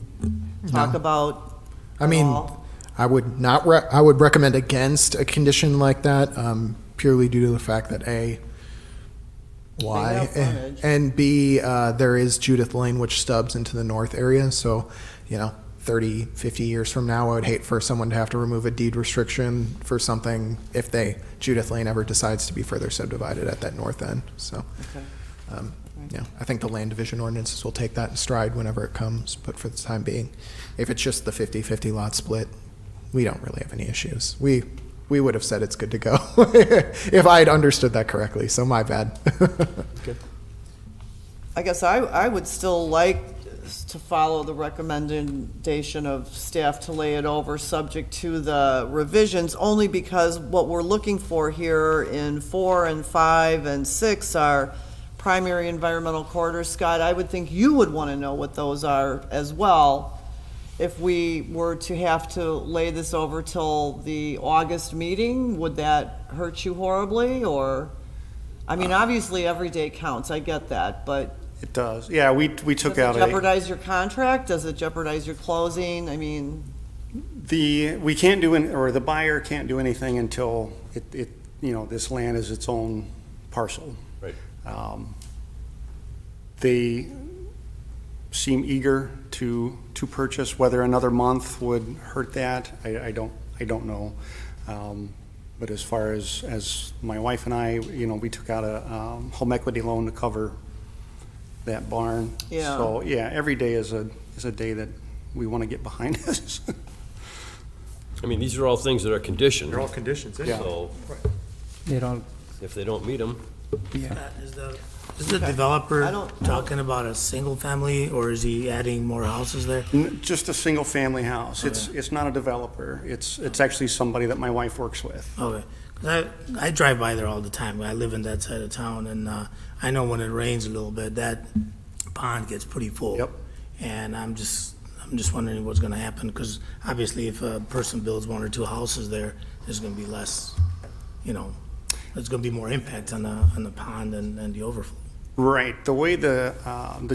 talk about I mean, at all? I would not. I would recommend against a condition like that, purely due to the fact that A, why, have frontage. and B, there is Judith Lane, which stubs into the north area. So, 30, 50 years from now, I would hate for someone to have to remove a deed restriction for something if Judith Lane ever decides to be further subdivided at that north end. So, Okay. I think the land division ordinances will take that in stride whenever it comes. But for the time being, if it's just the 50-50 lot split, we don't really have any issues. We would have said it's good to go if I had understood that correctly. So my bad. I guess I would still like to follow the recommendation of staff to lay it over subject to the revisions, only because what we're looking for here in 4 and 5 and 6 are primary environmental corridors. Scott, I would think you would want to know what those are as well. If we were to have to lay this over till the August meeting, would that hurt you horribly, or? I mean, obviously, every day counts, I get that, but It does. Yeah, we took does out it jeopardize your contract? Does it jeopardize your closing? I mean, we can't do, or the buyer can't do anything until this land is its own parcel. Right. They seem eager to purchase. Whether another month would hurt that, I I don't know. But as far as my wife and I, we took out a home equity loan to cover that barn. Yeah. So, yeah, every day is a day that we want to get behind us. I mean, these are all things that are conditioned. They're all conditions, Yeah. So They're all, if they don't meet them, Is the developer I don't- talking about a single family, or is he adding more houses there? Just a single-family house. It's not a developer. It's actually somebody that my wife works with. Okay, 'cause I drive by there all the time. I live in that side of town, and I know when it rains a little bit, that pond gets pretty full. Yep. And I'm just wondering what's gonna happen, because obviously if a person builds one or two houses there, there's gonna be less, there's gonna be more impact on the pond and the overflow. Right. The way the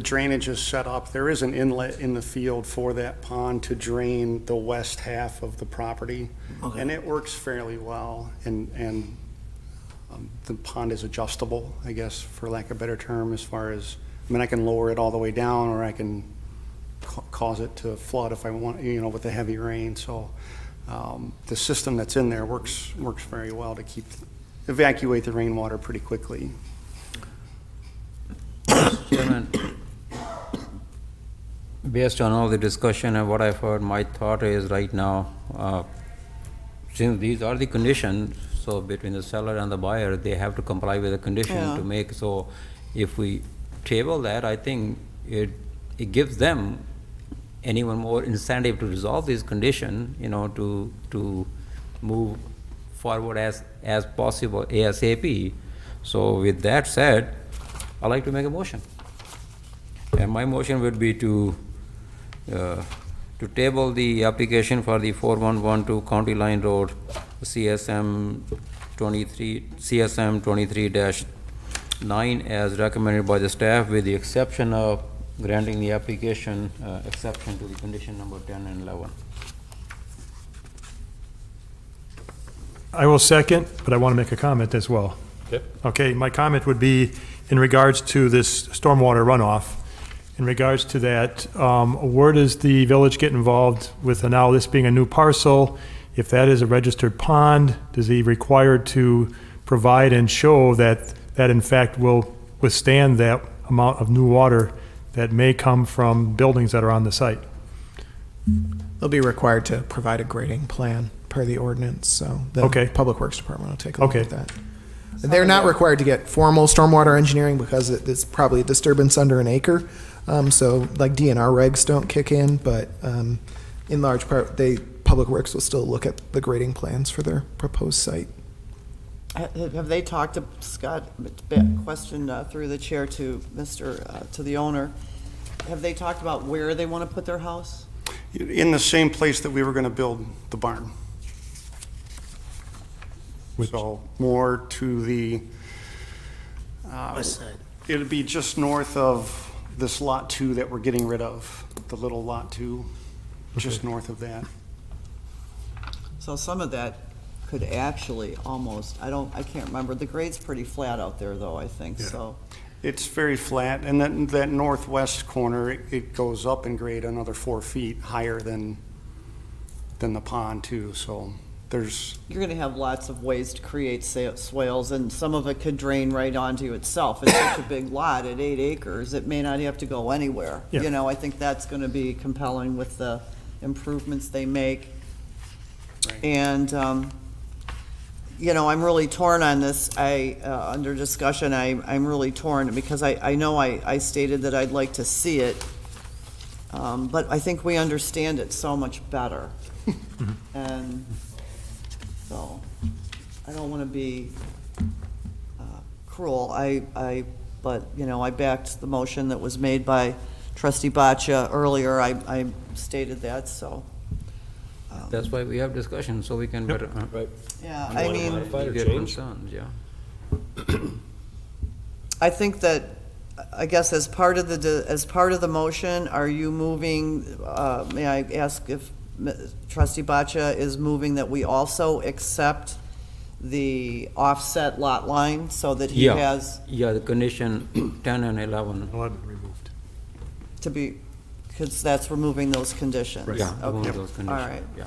drainage is set up, there is an inlet in the field for that pond to drain the west half of the property. Okay. And it works fairly well, and the pond is adjustable, I guess, for lack of a better term, as far as, I can lower it all the way down, or I can cause it to flood if I want, with the heavy rain. So the system that's in there works very well to evacuate the rainwater pretty quickly. Chairman, based on all the discussion and what I've heard, my thought is right now, since these are the conditions, so between the seller and the buyer, they have to comply with the condition Yeah. to make, so if we table that, I think it gives them anyone more incentive to resolve this condition, to move forward as possible ASAP. So with that said, I'd like to make a motion. And my motion would be to table the application for the 4112 County Line Road, CSM 23-9 as recommended by the staff, with the exception of granting the application exception to the condition number 10 and 11. I will second, but I want to make a comment as well. okay? Okay, my comment would be in regards to this stormwater runoff. In regards to that, where does the village get involved with now this being a new parcel? If that is a registered pond, does he required to provide and show that in fact will withstand that amount of new water that may come from buildings that are on the site? They'll be required to provide a grading plan per the ordinance, so the Okay. Public Works Department will take a look Okay. at that. They're not required to get formal stormwater engineering because it's probably a disturbance under an acre. So like DNR regs don't kick in, but in large part, Public Works will still look at the grading plans for their proposed site. Have they talked to, Scott, question through the chair to to the owner, have they talked about where they want to put their house? In the same place that we were going to build the barn. So more to the, West side. it'd be just north of this Lot 2 that we're getting rid of, the little Lot 2, just north of that. So some of that could actually almost, I can't remember, the grade's pretty flat out there though, I think, so. It's very flat, and that northwest corner, it goes up in grade another 4 feet higher than the pond too, so there's, You're gonna have lots of ways to create swales, and some of it could drain right onto itself. It's such a big lot at 8 acres, it may not have to go anywhere. Yeah. I think that's gonna be compelling with the improvements they make. Right. And, I'm really torn on this. Under discussion, I'm really torn, because I know I stated that I'd like to see it, but I think we understand it so much better. And so, I don't want to be cruel, but, I backed the motion that was made by trustee Boccia earlier, I stated that, so. That's why we have discussion, so we can better. Right. Yeah, You I wanna mean, modify it or Get change? concerns, yeah. I think that, I guess as part of the motion, are you moving, may I ask if trustee Boccia is moving that we also accept the offset lot line so that he Yeah. has Yeah, the condition 10 and 11. 11 removed. to be, because that's removing those conditions? Yeah, Okay. remove those conditions. All right. Yeah.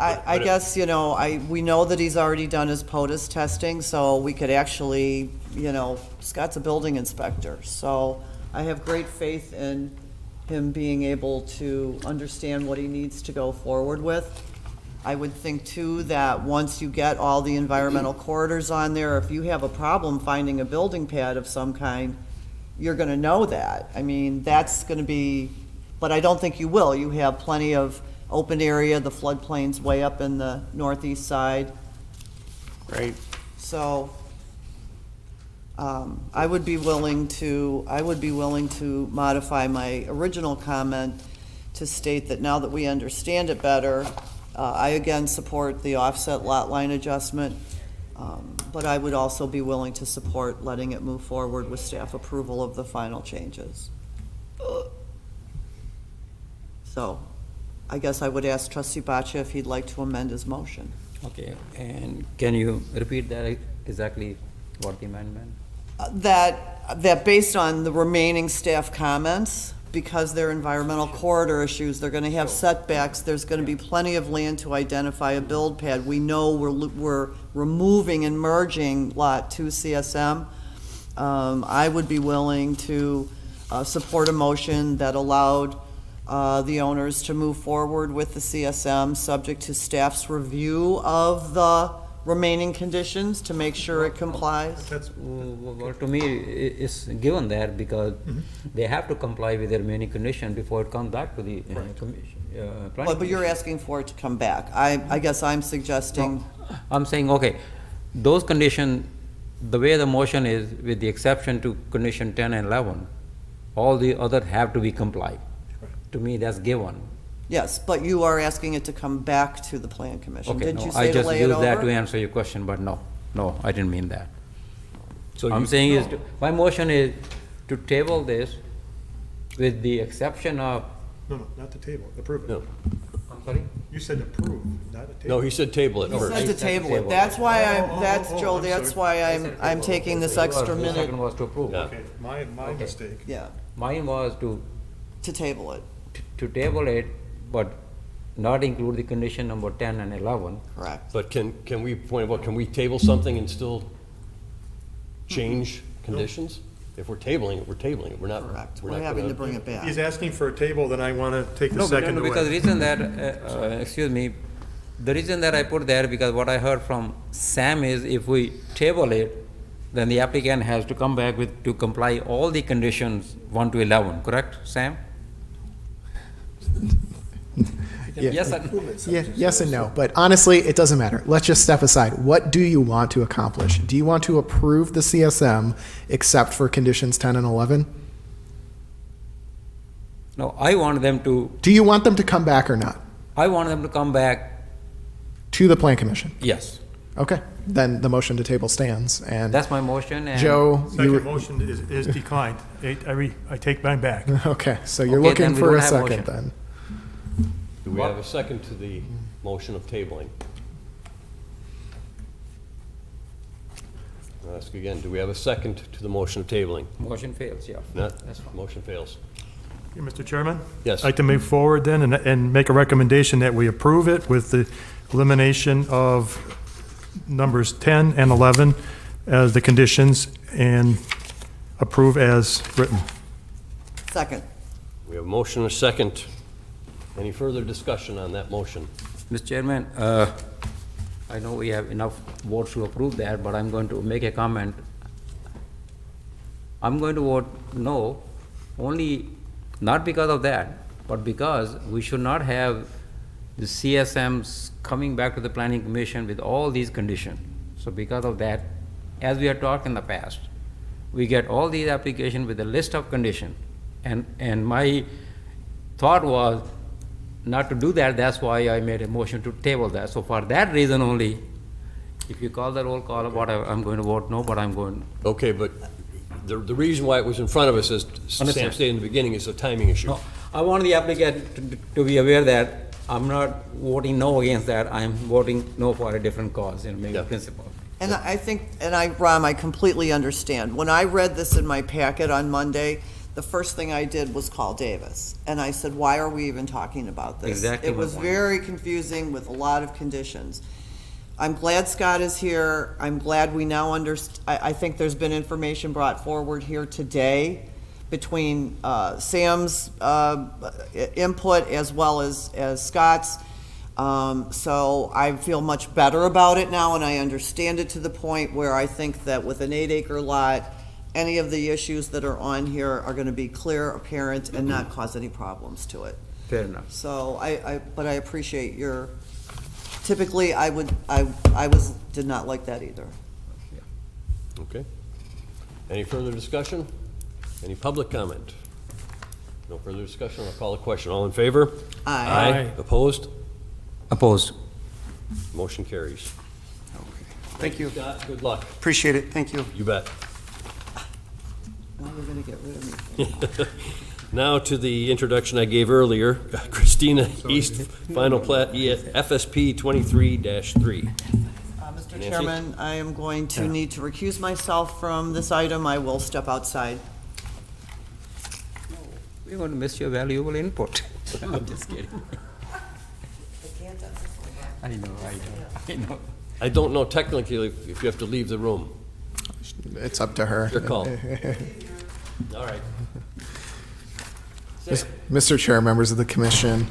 I guess, you know, we know that he's already done his POTUS testing, so we could actually, you know, Scott's a building inspector, so I have great faith in him being able to understand what he needs to go forward with. I would think too that once you get all the environmental corridors on there, if you have a problem finding a building pad of some kind, you're gonna know that. I mean, that's gonna be, but I don't think you will. You have plenty of open area, the floodplain's way up in the northeast side. Right. So, I would be willing to modify my original comment to state that now that we understand it better, I again support the offset lot line adjustment, but I would also be willing to support letting it move forward with staff approval of the final changes. So, I guess I would ask trustee Boccia if he'd like to amend his motion. Okay, and can you repeat that exactly what the amendment? That based on the remaining staff comments, because they're environmental corridor issues, they're gonna have setbacks, there's gonna be plenty of land to identify a build pad. We know we're removing and merging Lot 2 CSM. I would be willing to support a motion that allowed the owners to move forward with the CSM, subject to staff's review of the remaining conditions to make sure it complies. That's, Well, to me, it's given that because they have to comply with their remaining condition before it comes back to the commission. But you're asking for it to come back. I guess I'm suggesting, I'm saying, okay, those conditions, the way the motion is, with the exception to condition 10 and 11, all the other have to be complied. To me, that's given. yes, but you are asking it to come back to the plan commission. Okay, Didn't no, you I say to just lay it used that to over? answer your question, but no, I didn't mean that. So I'm you- saying is, my motion is to table this with the exception of, no, not the table, approve No, it. I'm sorry? You said approve, not the table. no, he said table it He first. said to table it. That's why that's, Joe, that's why I'm taking this extra The minute, second was to approve. Yeah. Okay, my mistake. yeah, Mine was to table it, to table it, but not include the condition number 10 and 11. correct. But can we, point of order, can we table something and still change conditions? If we're tabling it, we're tabling it. We're not. Correct. We're We're not having to gonna- bring it back. He's asking for a table, then I want to take the No, second away. because the reason that, excuse me, the reason that I put there, because what I heard from Sam is if we table it, then the applicant has to come back with, to comply all the conditions 1 to 11, correct, Sam? Yeah. Yes, sir. Yeah, yes and no, but honestly, it doesn't matter. Let's just step aside. What do you want to accomplish? Do you want to approve the CSM except for conditions 10 and 11? No, I want them to, Do you want them to come back or not? I want them to come back, To the plan commission? yes. Okay, then the motion to table stands, and That's my motion, and. Joe, Second you, motion is declined. I take mine back. okay, so you're Okay, looking then we for don't a have second motion. then. Do we have a second to the motion of tabling? I'll ask again, do we have a second to the motion of tabling? Motion fails, yeah. Not, That's fine. motion fails. Okay, Mr. Chairman? Yes. I'd like to move forward then and make a recommendation that we approve it with the elimination of numbers 10 and 11 as the conditions and approve as written. Second. We have a motion and a second. Any further discussion on that motion? Mr. Chairman, I know we have enough votes to approve that, but I'm going to make a comment. I'm going to vote no, only, not because of that, but because we should not have the CSMs coming back to the planning commission with all these conditions. So because of that, as we have talked in the past, we get all these applications with a list of conditions. And my thought was not to do that, that's why I made a motion to table that. So for that reason only, if you call the roll call, whatever, I'm going to vote no, but I'm going, Okay, but the reason why it was in front of us, as Sam Understand. stated in the beginning, is a timing issue. no, I want the applicant to be aware that I'm not voting no against that, I'm voting no for a different cause, maybe Yeah. principle. And I think, Ram, I completely understand. When I read this in my packet on Monday, the first thing I did was call Davis. And I said, why are we even talking about this? Exactly It my was point. very confusing with a lot of conditions. I'm glad Scott is here. I'm glad we now I think there's been information brought forward here today between Sam's input as well as Scott's. So I feel much better about it now, and I understand it to the point where I think that with an 8-acre lot, any of the issues that are on here are going to be clear, apparent, and not cause any problems to it. Fair enough. So but I appreciate your, typically, did not like that either. Okay. Any further discussion? Any public comment? No further discussion, I'll call a question. All in favor? Aye. Opposed? Opposed. Motion carries. Thank you. Scott, good luck. Appreciate it. Thank you. You bet. Now you're going to get rid of me. Now to the introduction I gave earlier, Christina East, final plat, FSP 23-3. Mr. Nancy? Chairman, I am going to need to recuse myself from this item. I will step outside. We're going to miss your valuable input. I'm just kidding. I know. I don't know technically if you have to leave the room. It's up to her. Your call. All right. Mr. Chair, members of the commission,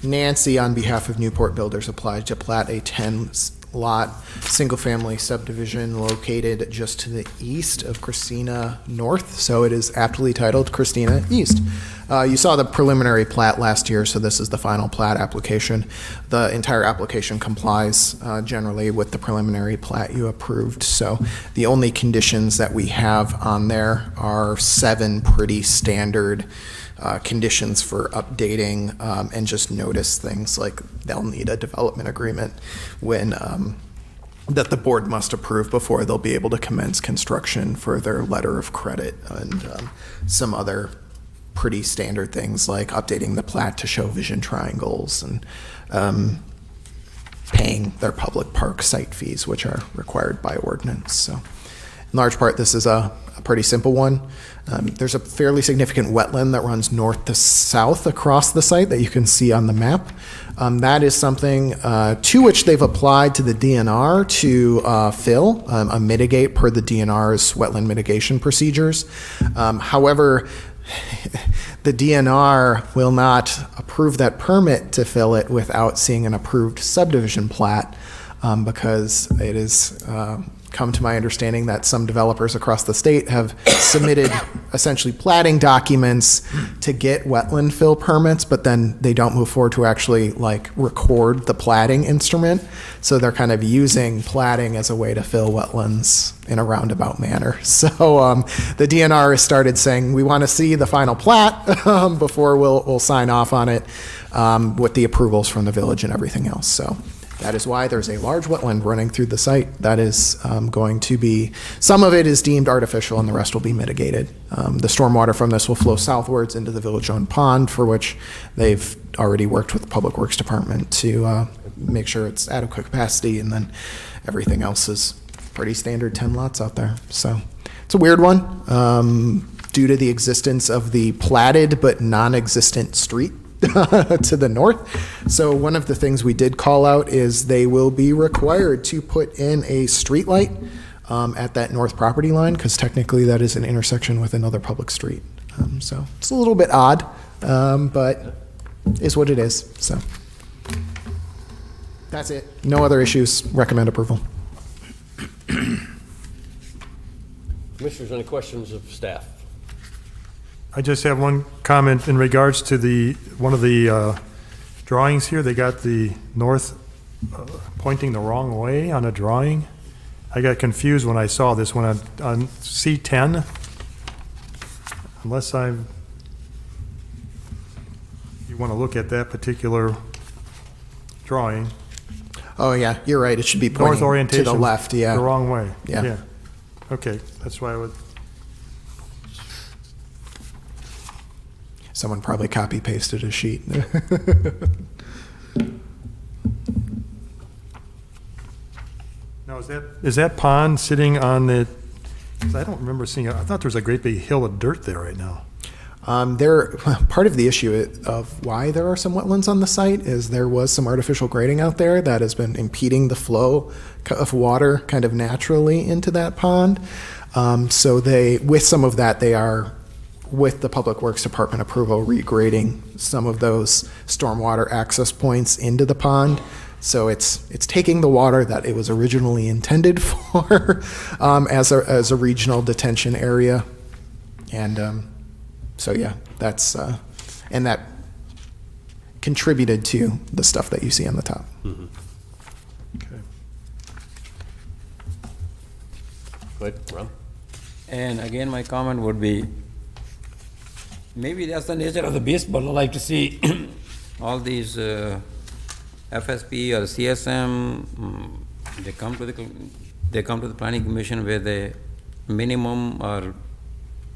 Nancy, on behalf of Newport Builders, applied to plat a 10-lot, single-family subdivision located just to the east of Christina North, so it is aptly titled Christina East. You saw the preliminary plat last year, so this is the final plat application. The entire application complies generally with the preliminary plat you approved, so the only conditions that we have on there are 7 pretty standard conditions for updating, and just notice things like they'll need a development agreement when that the board must approve before they'll be able to commence construction for their letter of credit, and some other pretty standard things like updating the plat to show vision triangles and paying their public park site fees, which are required by ordinance. So in large part, this is a pretty simple one. There's a fairly significant wetland that runs north to south across the site that you can see on the map. That is something to which they've applied to the DNR to fill, mitigate per the DNR's wetland mitigation procedures. However, the DNR will not approve that permit to fill it without seeing an approved subdivision plat, because it is come to my understanding that some developers across the state have submitted essentially platting documents to get wetland fill permits, but then they don't move forward to actually like record the platting instrument. So they're kind of using platting as a way to fill wetlands in a roundabout manner. So the DNR has started saying, we want to see the final plat before we'll sign off on it, with the approvals from the village and everything else. So that is why there's a large wetland running through the site that is going to be, some of it is deemed artificial and the rest will be mitigated. The stormwater from this will flow southwards into the village-owned pond, for which they've already worked with the Public Works Department to make sure it's adequate capacity, and then everything else is pretty standard 10 lots out there. So it's a weird one due to the existence of the platted but non-existent street to the north. So one of the things we did call out is they will be required to put in a street light at that north property line, because technically that is an intersection with another public street. So it's a little bit odd, but is what it is. So that's it. No other issues. Recommend approval. Commissioners, any questions of staff? I just have one comment in regards to one of the drawings here. They got the north pointing the wrong way on a drawing. I got confused when I saw this one on C10. Unless you want to look at that particular drawing. Oh yeah, you're right. It should be North pointing orientation. to the left. Yeah. The wrong way. Yeah. Okay, that's why I would. Someone probably copy pasted a sheet. Now, is that pond sitting on the 'Cause I don't remember seeing, I thought there was a great big hill of dirt there right now. Part of the issue of why there are some wetlands on the site is there was some artificial grading out there that has been impeding the flow of water kind of naturally into that pond. So with some of that, they are, with the Public Works Department approval, regrading some of those stormwater access points into the pond. So it's taking the water that it was originally intended for as a regional detention area. And so yeah, that's and that contributed to the stuff that you see on the top. Okay. Go ahead, Ron. And again, my comment would be, maybe that's the nature of the beast, but I'd like to see all these FSP or CSM, they come to the planning commission with a minimum or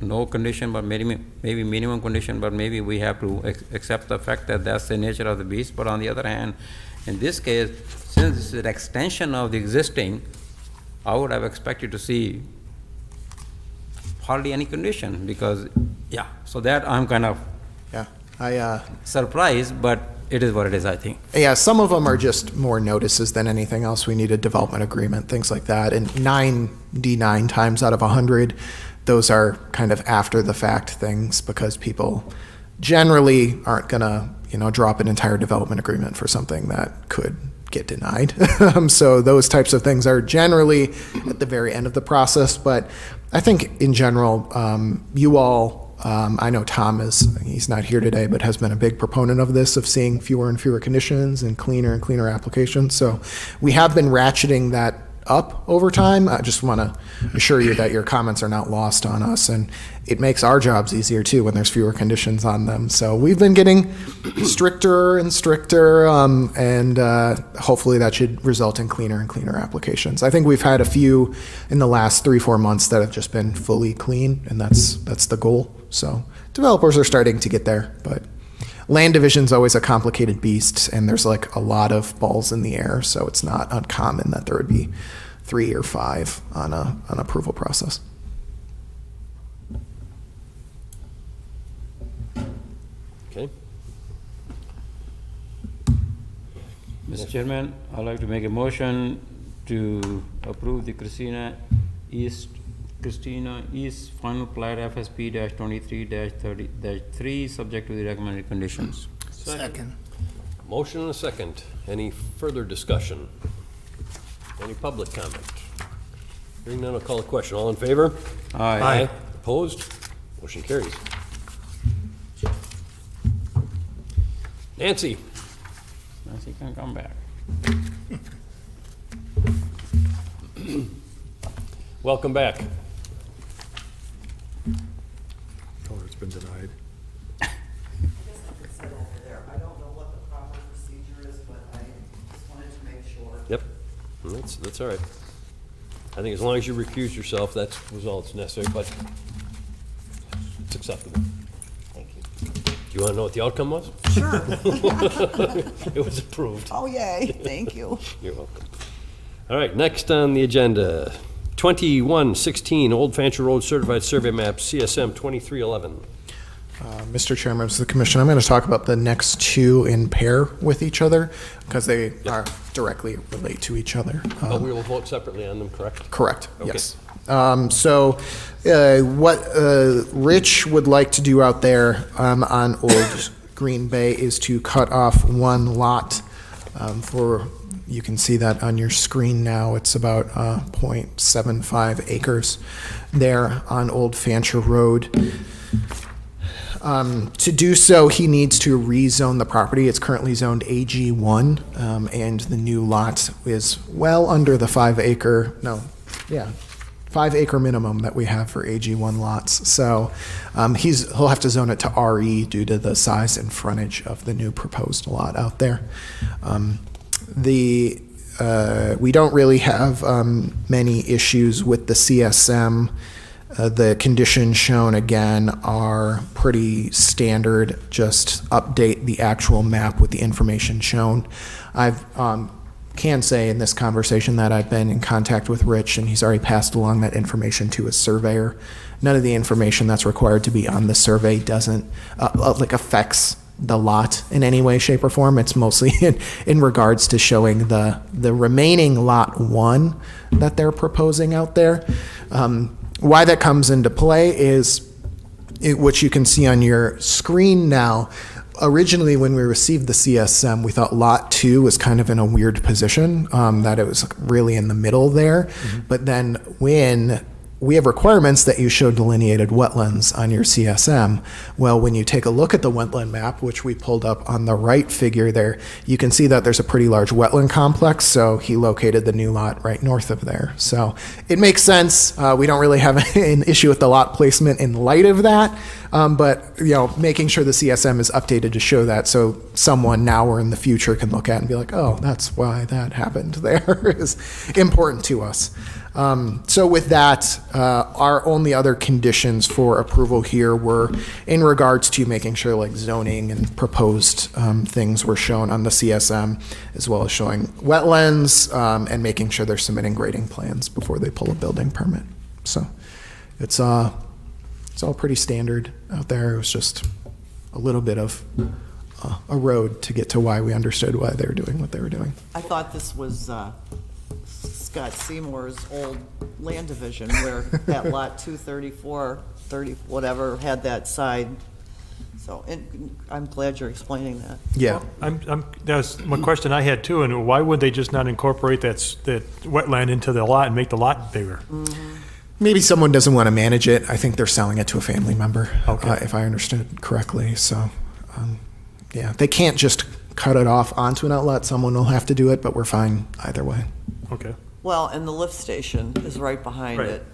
no condition, but maybe minimum condition, but maybe we have to accept the fact that that's the nature of the beast. But on the other hand, in this case, since it's an extension of the existing, I would have expected to see hardly any condition, because, yeah, so that I'm kind of Yeah, surprised, but it is what it is, I think. yeah, some of them are just more notices than anything else. We need a development agreement, things like that. And 99 times out of 100, those are kind of after the fact things, because people generally aren't gonna, drop an entire development agreement for something that could get denied. So those types of things are generally at the very end of the process. But I think in general, you all, I know Tom he's not here today, but has been a big proponent of this, of seeing fewer and fewer conditions and cleaner applications. So we have been ratcheting that up over time. I just want to assure you that your comments are not lost on us, and it makes our jobs easier too when there's fewer conditions on them. So we've been getting stricter and stricter, and hopefully that should result in cleaner and cleaner applications. I think we've had a few in the last 3-4 months that have just been fully clean, and that's the goal. So developers are starting to get there, but land division's always a complicated beast, and there's like a lot of balls in the air, so it's not uncommon that there would be 3 or 5 on an approval process. Okay. Mr. Chairman, I'd like to make a motion to approve the Christina East final plat FSP -23-30-3, subject to the recommended conditions. Second. Motion and a second. Any further discussion? Any public comment? Hearing none, I'll call a question. All in favor? Aye. Opposed? Motion carries. Nancy? Nancy can come back. Welcome back. Oh, it's been denied. I don't know what the proper procedure is, but I just wanted to make sure. Yep, that's all right. I think as long as you recuse yourself, that was all that's necessary, but it's acceptable. Thank you. Do you want to know what the outcome was? Sure. It was approved. Oh, yay, thank you. You're welcome. All right, next on the agenda, 2116 Old Fancher Road Certified Survey Map, CSM 2311. Mr. Chair, members of the commission, I'm going to talk about the next two in pair with each other because they are directly relate to each other. But we will vote separately on them, correct? Correct, Okay. yes. What Rich would like to do out there on Old Green Bay is to cut off one lot you can see that on your screen now. It's about 0.75 acres there on Old Fancher Road. To do so, he needs to rezone the property. It's currently zoned AG1, and the new lot is well under the 5 acre minimum that we have for AG1 lots. So he'll have to zone it to RE due to the size and frontage of the new proposed lot out there. We don't really have many issues with the CSM. The conditions shown again are pretty standard. Just update the actual map with the information shown. I've can say in this conversation that I've been in contact with Rich, and he's already passed along that information to his surveyor. None of the information that's required to be on the survey doesn't, affects the lot in any way, shape, or form. It's mostly in regards to showing the remaining Lot 1 that they're proposing out there. Why that comes into play is, which you can see on your screen now. Originally, when we received the CSM, we thought Lot 2 was kind of in a weird position, that it was really in the middle there. But then when we have requirements that you show delineated wetlands on your CSM. Well, when you take a look at the wetland map, which we pulled up on the right figure there, you can see that there's a pretty large wetland complex, so he located the new lot right north of there. So it makes sense. We don't really have an issue with the lot placement in light of that, but making sure the CSM is updated to show that, so someone now or in the future can look at it and be like, oh, that's why that happened there, is important to us. So with that, our only other conditions for approval here were in regards to making sure like zoning and proposed things were shown on the CSM, as well as showing wetlands and making sure they're submitting grading plans before they pull a building permit. So it's all pretty standard out there. It was just a little bit of a road to get to why we understood why they were doing what they were doing. I thought this was Scott Seymour's old land division where that lot 234, 30, whatever, had that side. So I'm glad you're explaining that. Yeah. That's my question I had too, and why would they just not incorporate that wetland into the lot and make the lot bigger? Maybe someone doesn't want to manage it. I think they're selling it to a family member, Okay. if I understood correctly. So, yeah, they can't just cut it off onto an outlet. Someone will have to do it, but we're fine either way. Okay. Well, and the lift station is right behind Right. it.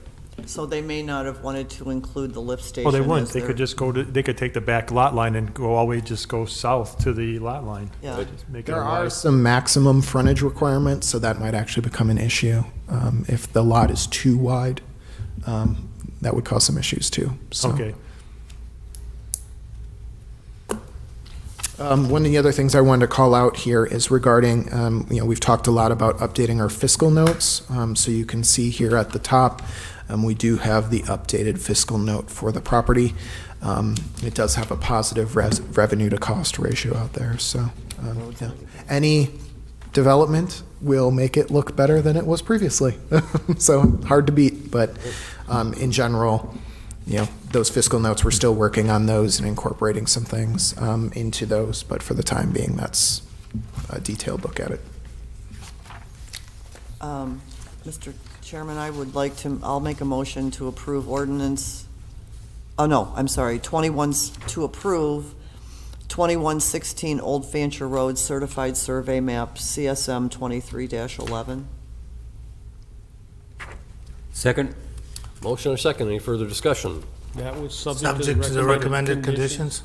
So they may not have wanted to include the lift station. Well, they wouldn't. as They their- could just they could take the back lot line and go all the way, just go south to the lot line. Yeah. Just make it There a are wide- some maximum frontage requirements, so that might actually become an issue. If the lot is too wide, that would cause some issues too. So. Okay. One of the other things I wanted to call out here is regarding, we've talked a lot about updating our fiscal notes. So you can see here at the top, we do have the updated fiscal note for the property. It does have a positive revenue to cost ratio out there. So yeah. Any development will make it look better than it was previously. So hard to beat, but in general, those fiscal notes, we're still working on those and incorporating some things into those, but for the time being, that's a detailed look at it. Mr. Chairman, I'll make a motion to approve to approve 2116 Old Fancher Road Certified Survey Map, CSM 23-11. Second? Motion or second, any further discussion? That was Subject to the recommended conditions?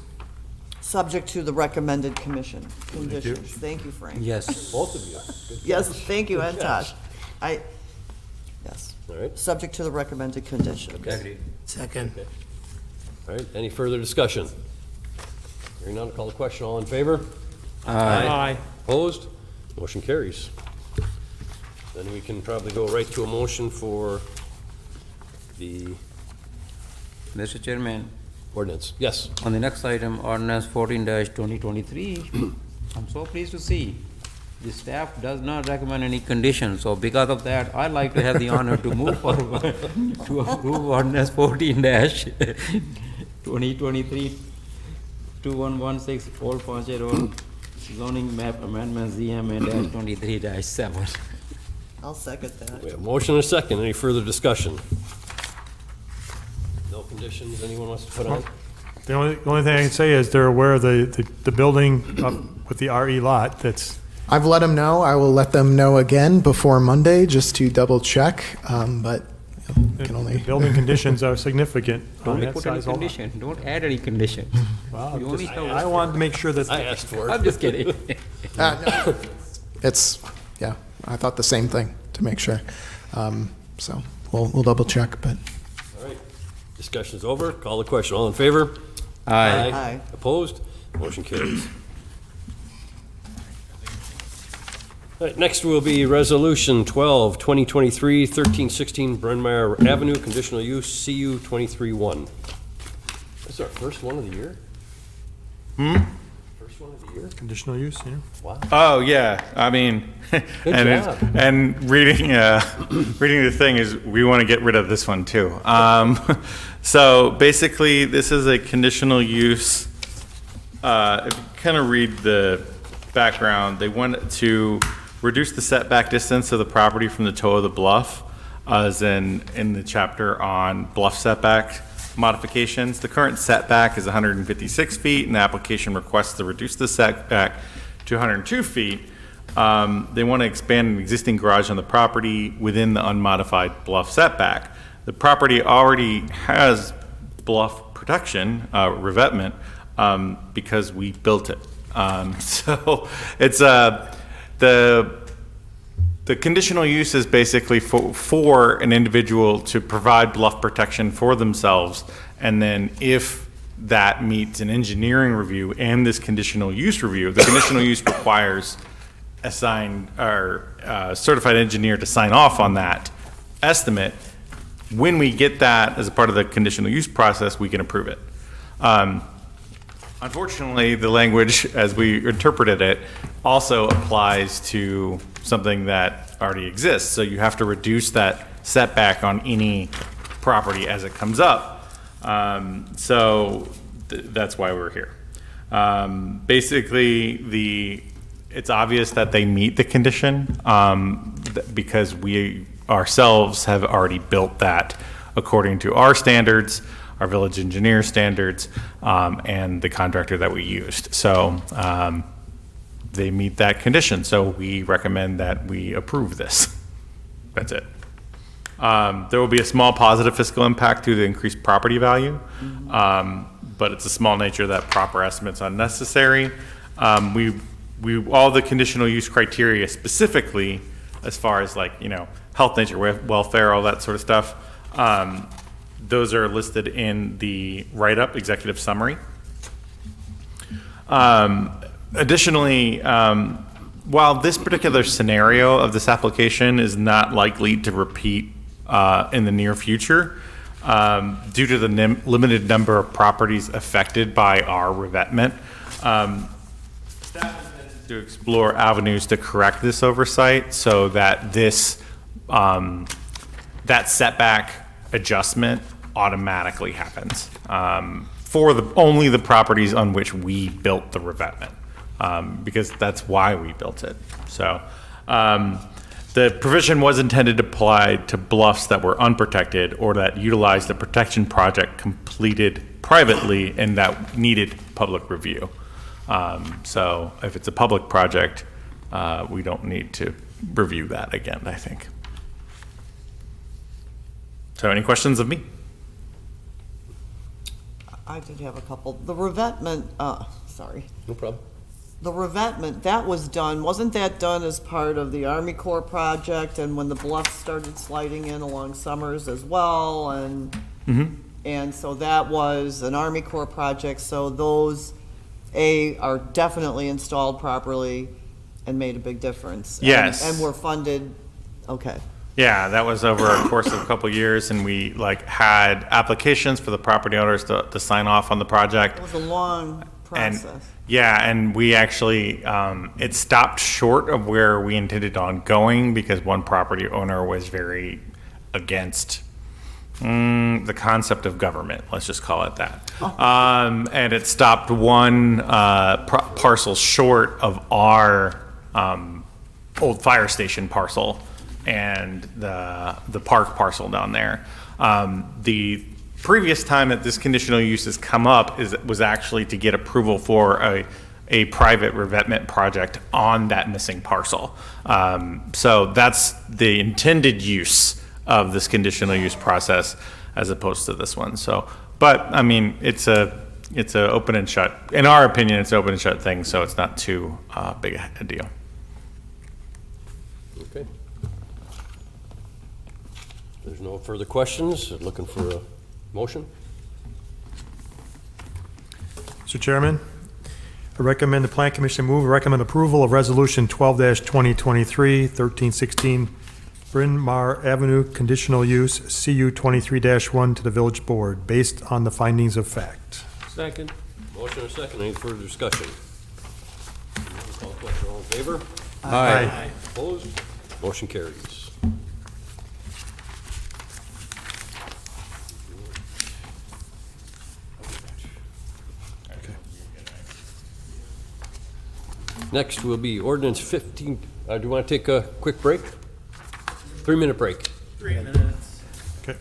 Subject to the recommended conditions. Thank you, Frank. Yes. Both of you. Good Yes, catch. thank you, and Good catch. Tosh. Yes, All right, subject to the recommended conditions. Agreed. Second. all right, any further discussion? Hearing none, call the question, all in favor? Aye. Opposed? Motion carries. Then we can probably go right to a motion for the Mr. Chairman, ordinance. Yes. on the next item, Ordinance 14-2023, I'm so pleased to see the staff does not recommend any conditions, so because of that, I'd like to have the honor to move forward to approve Ordinance 14-2023, 2116 Old Fancher Road zoning map amendment ZMA-23-7. I'll second that. We have motion and a second. Any further discussion? No conditions anyone wants to put on? The only thing I can say is they're aware of the building up with the RE lot that's, I've let them know. I will let them know again before Monday, just to double check, but can only. the building conditions are significant on Don't that put any size lot. condition, don't add any condition. Well, You only have- I wanted to make sure that. I asked for I'm it. just kidding. No, it's, yeah, I thought the same thing, to make sure. So we'll double check, but. All right, discussion's over. Call the question. All in favor? Aye. Opposed? Motion carries. All right, next will be Resolution 12, 2023, 1316 Bryn Mawr Avenue, conditional use, CU 23-1. This is our first one of the year? First one of the year? Conditional use, yeah. Wow. Oh, yeah, I mean, job. and reading the thing is, we want to get rid of this one too. So basically, this is a conditional use. If you kind of read the background, they want to reduce the setback distance of the property from the toe of the bluff, as in the chapter on bluff setback modifications. The current setback is 156 feet, and the application requests to reduce the setback to 102 feet. They want to expand an existing garage on the property within the unmodified bluff setback. The property already has bluff protection, revetment, because we built it. So it's the conditional use is basically for an individual to provide bluff protection for themselves, and then if that meets an engineering review and this conditional use review, the conditional use requires a certified engineer to sign off on that estimate. When we get that as a part of the conditional use process, we can approve it. Unfortunately, the language, as we interpreted it, also applies to something that already exists. So you have to reduce that setback on any property as it comes up. So that's why we're here. Basically, it's obvious that they meet the condition because we ourselves have already built that according to our standards, our village engineer standards, and the contractor that we used. So they meet that condition. So we recommend that we approve this. That's it. There will be a small positive fiscal impact due to the increased property value, but it's a small nature that proper estimate's unnecessary. All the conditional use criteria specifically, as far as like, health, nature, welfare, all that sort of stuff, those are listed in the write-up executive summary. Additionally, while this particular scenario of this application is not likely to repeat in the near future, due to the limited number of properties affected by our revetment, staff intends to explore avenues to correct this oversight so that this that setback adjustment automatically happens for only the properties on which we built the revetment, because that's why we built it. So the provision was intended to apply to bluffs that were unprotected or that utilized a protection project completed privately and that needed public review. So if it's a public project, we don't need to review that again, I think. So any questions of me? I did have a couple. The revetment, sorry. No problem. The revetment, that was done, wasn't that done as part of the Army Corps project and when the bluffs started sliding in along Summers as well? And so that was an Army Corps project, so those, are definitely installed properly and made a big difference. Yes. And were funded, okay. Yeah, that was over a course of a couple of years, and we had applications for the property owners to sign off on the project. It was a long process. And we actually, it stopped short of where we intended on going because one property owner was very against the concept of government, let's just call it that. And it stopped one parcel short of our old fire station parcel and the park parcel down there. The previous time that this conditional use has come up was actually to get approval for a private revetment project on that missing parcel. So that's the intended use of this conditional use process as opposed to this one. So, but I mean, it's a open and shut, in our opinion, it's an open and shut thing, so it's not too big a deal. Okay. There's no further questions. Looking for a motion? Mr. Chairman, I recommend the Plan Commission recommend approval of Resolution 12-2023, 1316 Bryn Mawr Avenue Conditional Use, CU 23-1 to the Village Board, based on the findings of fact. Second. Motion and a second. Any further discussion? Call question. All in favor? Aye. Opposed? Motion carries. Next will be ordinance 15. Do you want to take a quick break? 3-minute break. Okay.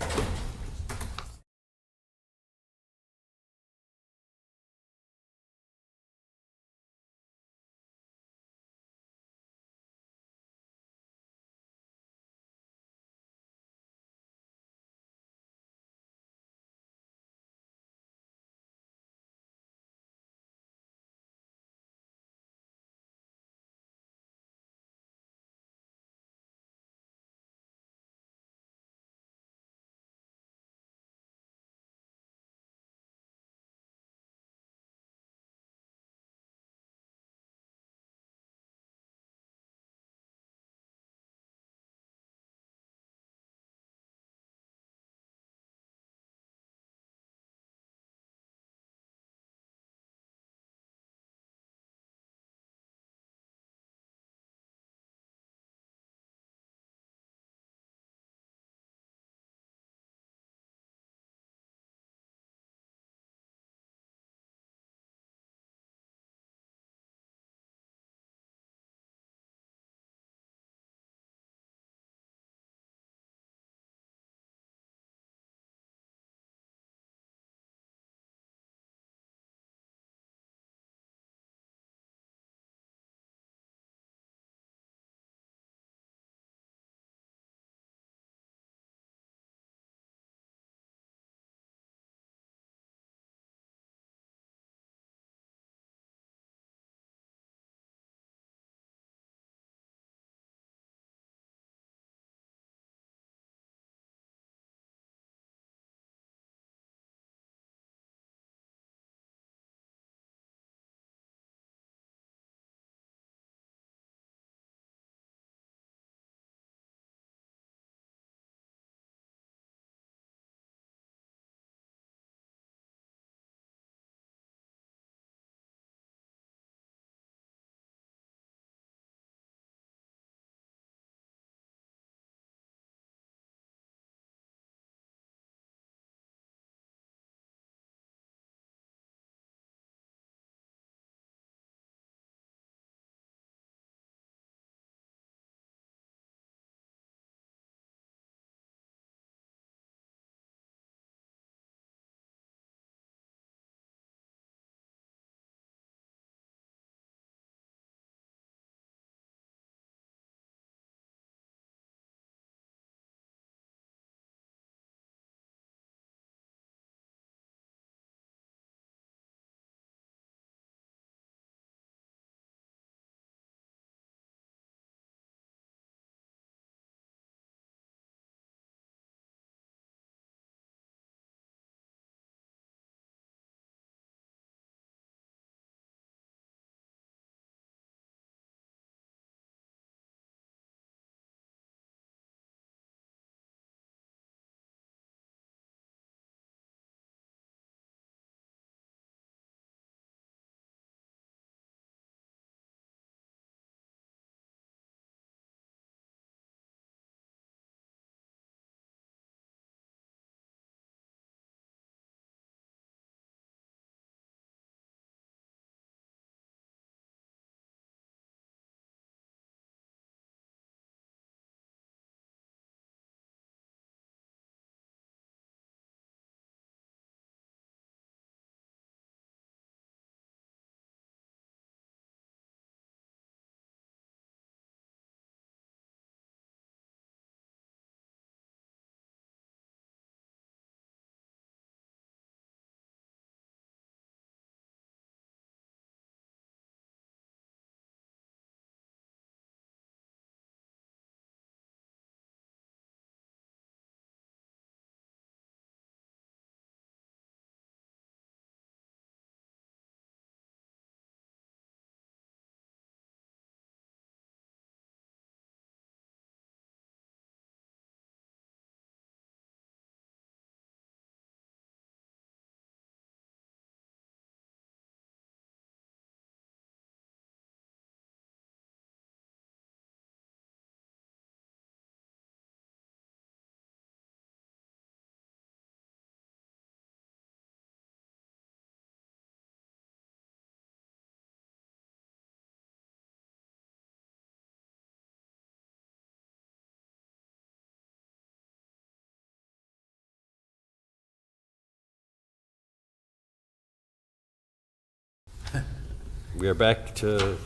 We are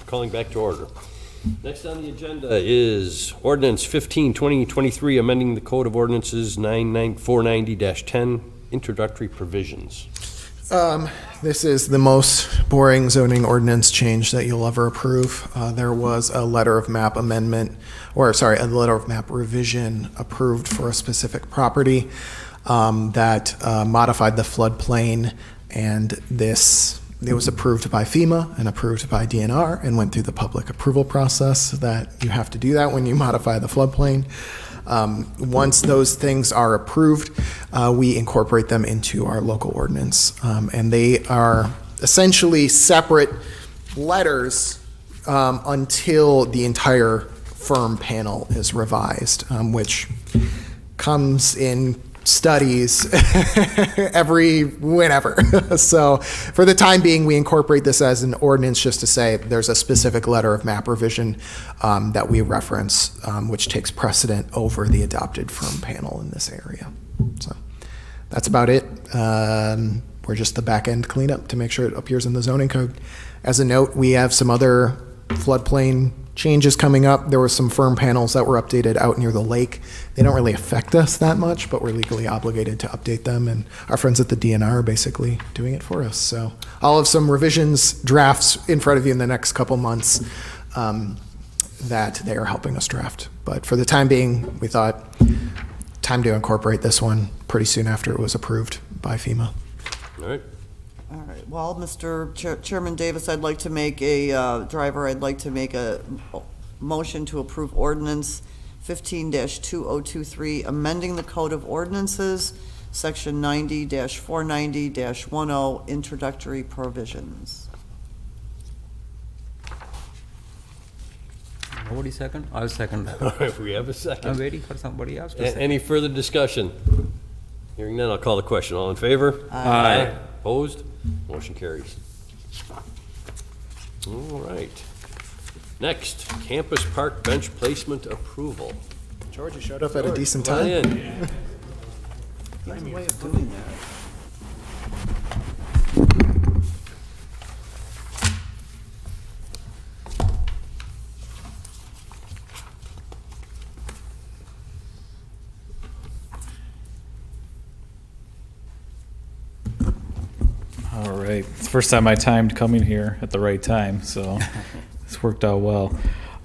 calling back to order. Next on the agenda is Ordinance 15, 2023, amending the Code of Ordinances 490-10, Introductory Provisions. This is the most boring zoning ordinance change that you'll ever approve. There was a letter of map amendment, a letter of map revision approved for a specific property that modified the floodplain, and it was approved by FEMA and approved by DNR and went through the public approval process that you have to do that when you modify the floodplain. Once those things are approved, we incorporate them into our local ordinance. And they are essentially separate letters until the entire firm panel is revised, which comes in studies whenever. So for the time being, we incorporate this as an ordinance just to say there's a specific letter of map revision that we reference, which takes precedent over the adopted firm panel in this area. So that's about it. We're just the back end cleanup to make sure it appears in the zoning code. As a note, we have some other floodplain changes coming up. There were some firm panels that were updated out near the lake. They don't really affect us that much, but we're legally obligated to update them, and our friends at the DNR are basically doing it for us. So I'll have some revisions, drafts in front of you in the next couple months that they are helping us draft. But for the time being, we thought time to incorporate this one pretty soon after it was approved by FEMA. All right. All right, well, Mr. Chairman Davis, I'd like to make a motion to approve ordinance 15-2023, amending the Code of Ordinances, section 90-490-10, introductory provisions. Nobody second? I'll second that. All right, we have a second. I'm waiting for somebody else to second. Any further discussion? Hearing none, I'll call the question. All in favor? Aye. Opposed? Motion carries. All right. Next, campus park bench placement approval. George, you showed up at a decent Come on time. in. He has a way of doing that. All right. It's the first time I timed coming here at the right time, so this worked out well.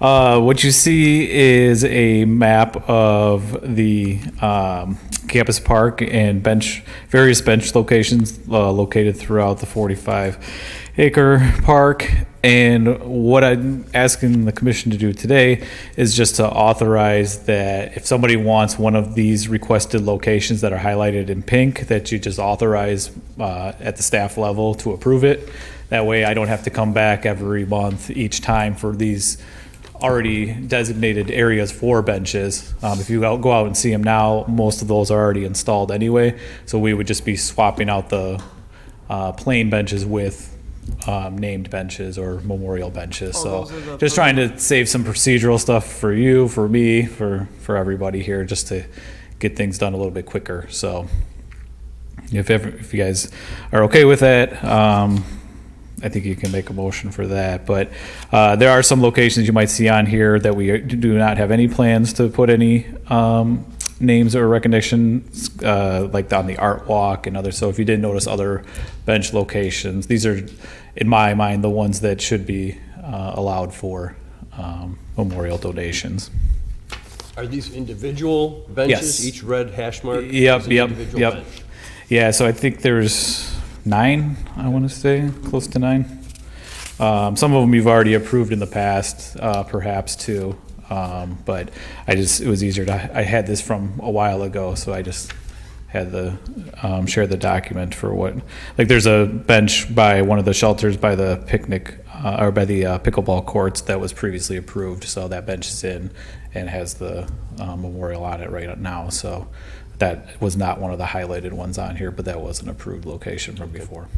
What you see is a map of the campus park and various bench locations located throughout the 45-acre park. And what I'm asking the commission to do today is just to authorize that if somebody wants one of these requested locations that are highlighted in pink, that you just authorize at the staff level to approve it. That way I don't have to come back every month each time for these already designated areas for benches. If you go out and see them now, most of those are already installed anyway. So we would just be swapping out the plain benches with named benches or memorial benches. Oh, So those are the just trying to save some procedural stuff for you, for me, for everybody here, just to get things done a little bit quicker. So if you guys are okay with that, I think you can make a motion for that. But there are some locations you might see on here that we do not have any plans to put any names or recognitions, like on the art walk and others. So if you did notice other bench locations, these are, in my mind, the ones that should be allowed for memorial donations. Are these individual benches? Yes. Each red hash mark? Yep, is an yep, individual yep. bench? Yeah, so I think there's 9, I want to say, close to 9. Some of them you've already approved in the past, perhaps too. But it was easier I had this from a while ago, so I just had the, share the document for what, like there's a bench by one of the shelters by the picnic, or by the pickleball courts that was previously approved, so that bench is in and has the memorial on it right now, so that was not one of the highlighted ones on here, but that was an approved location from before.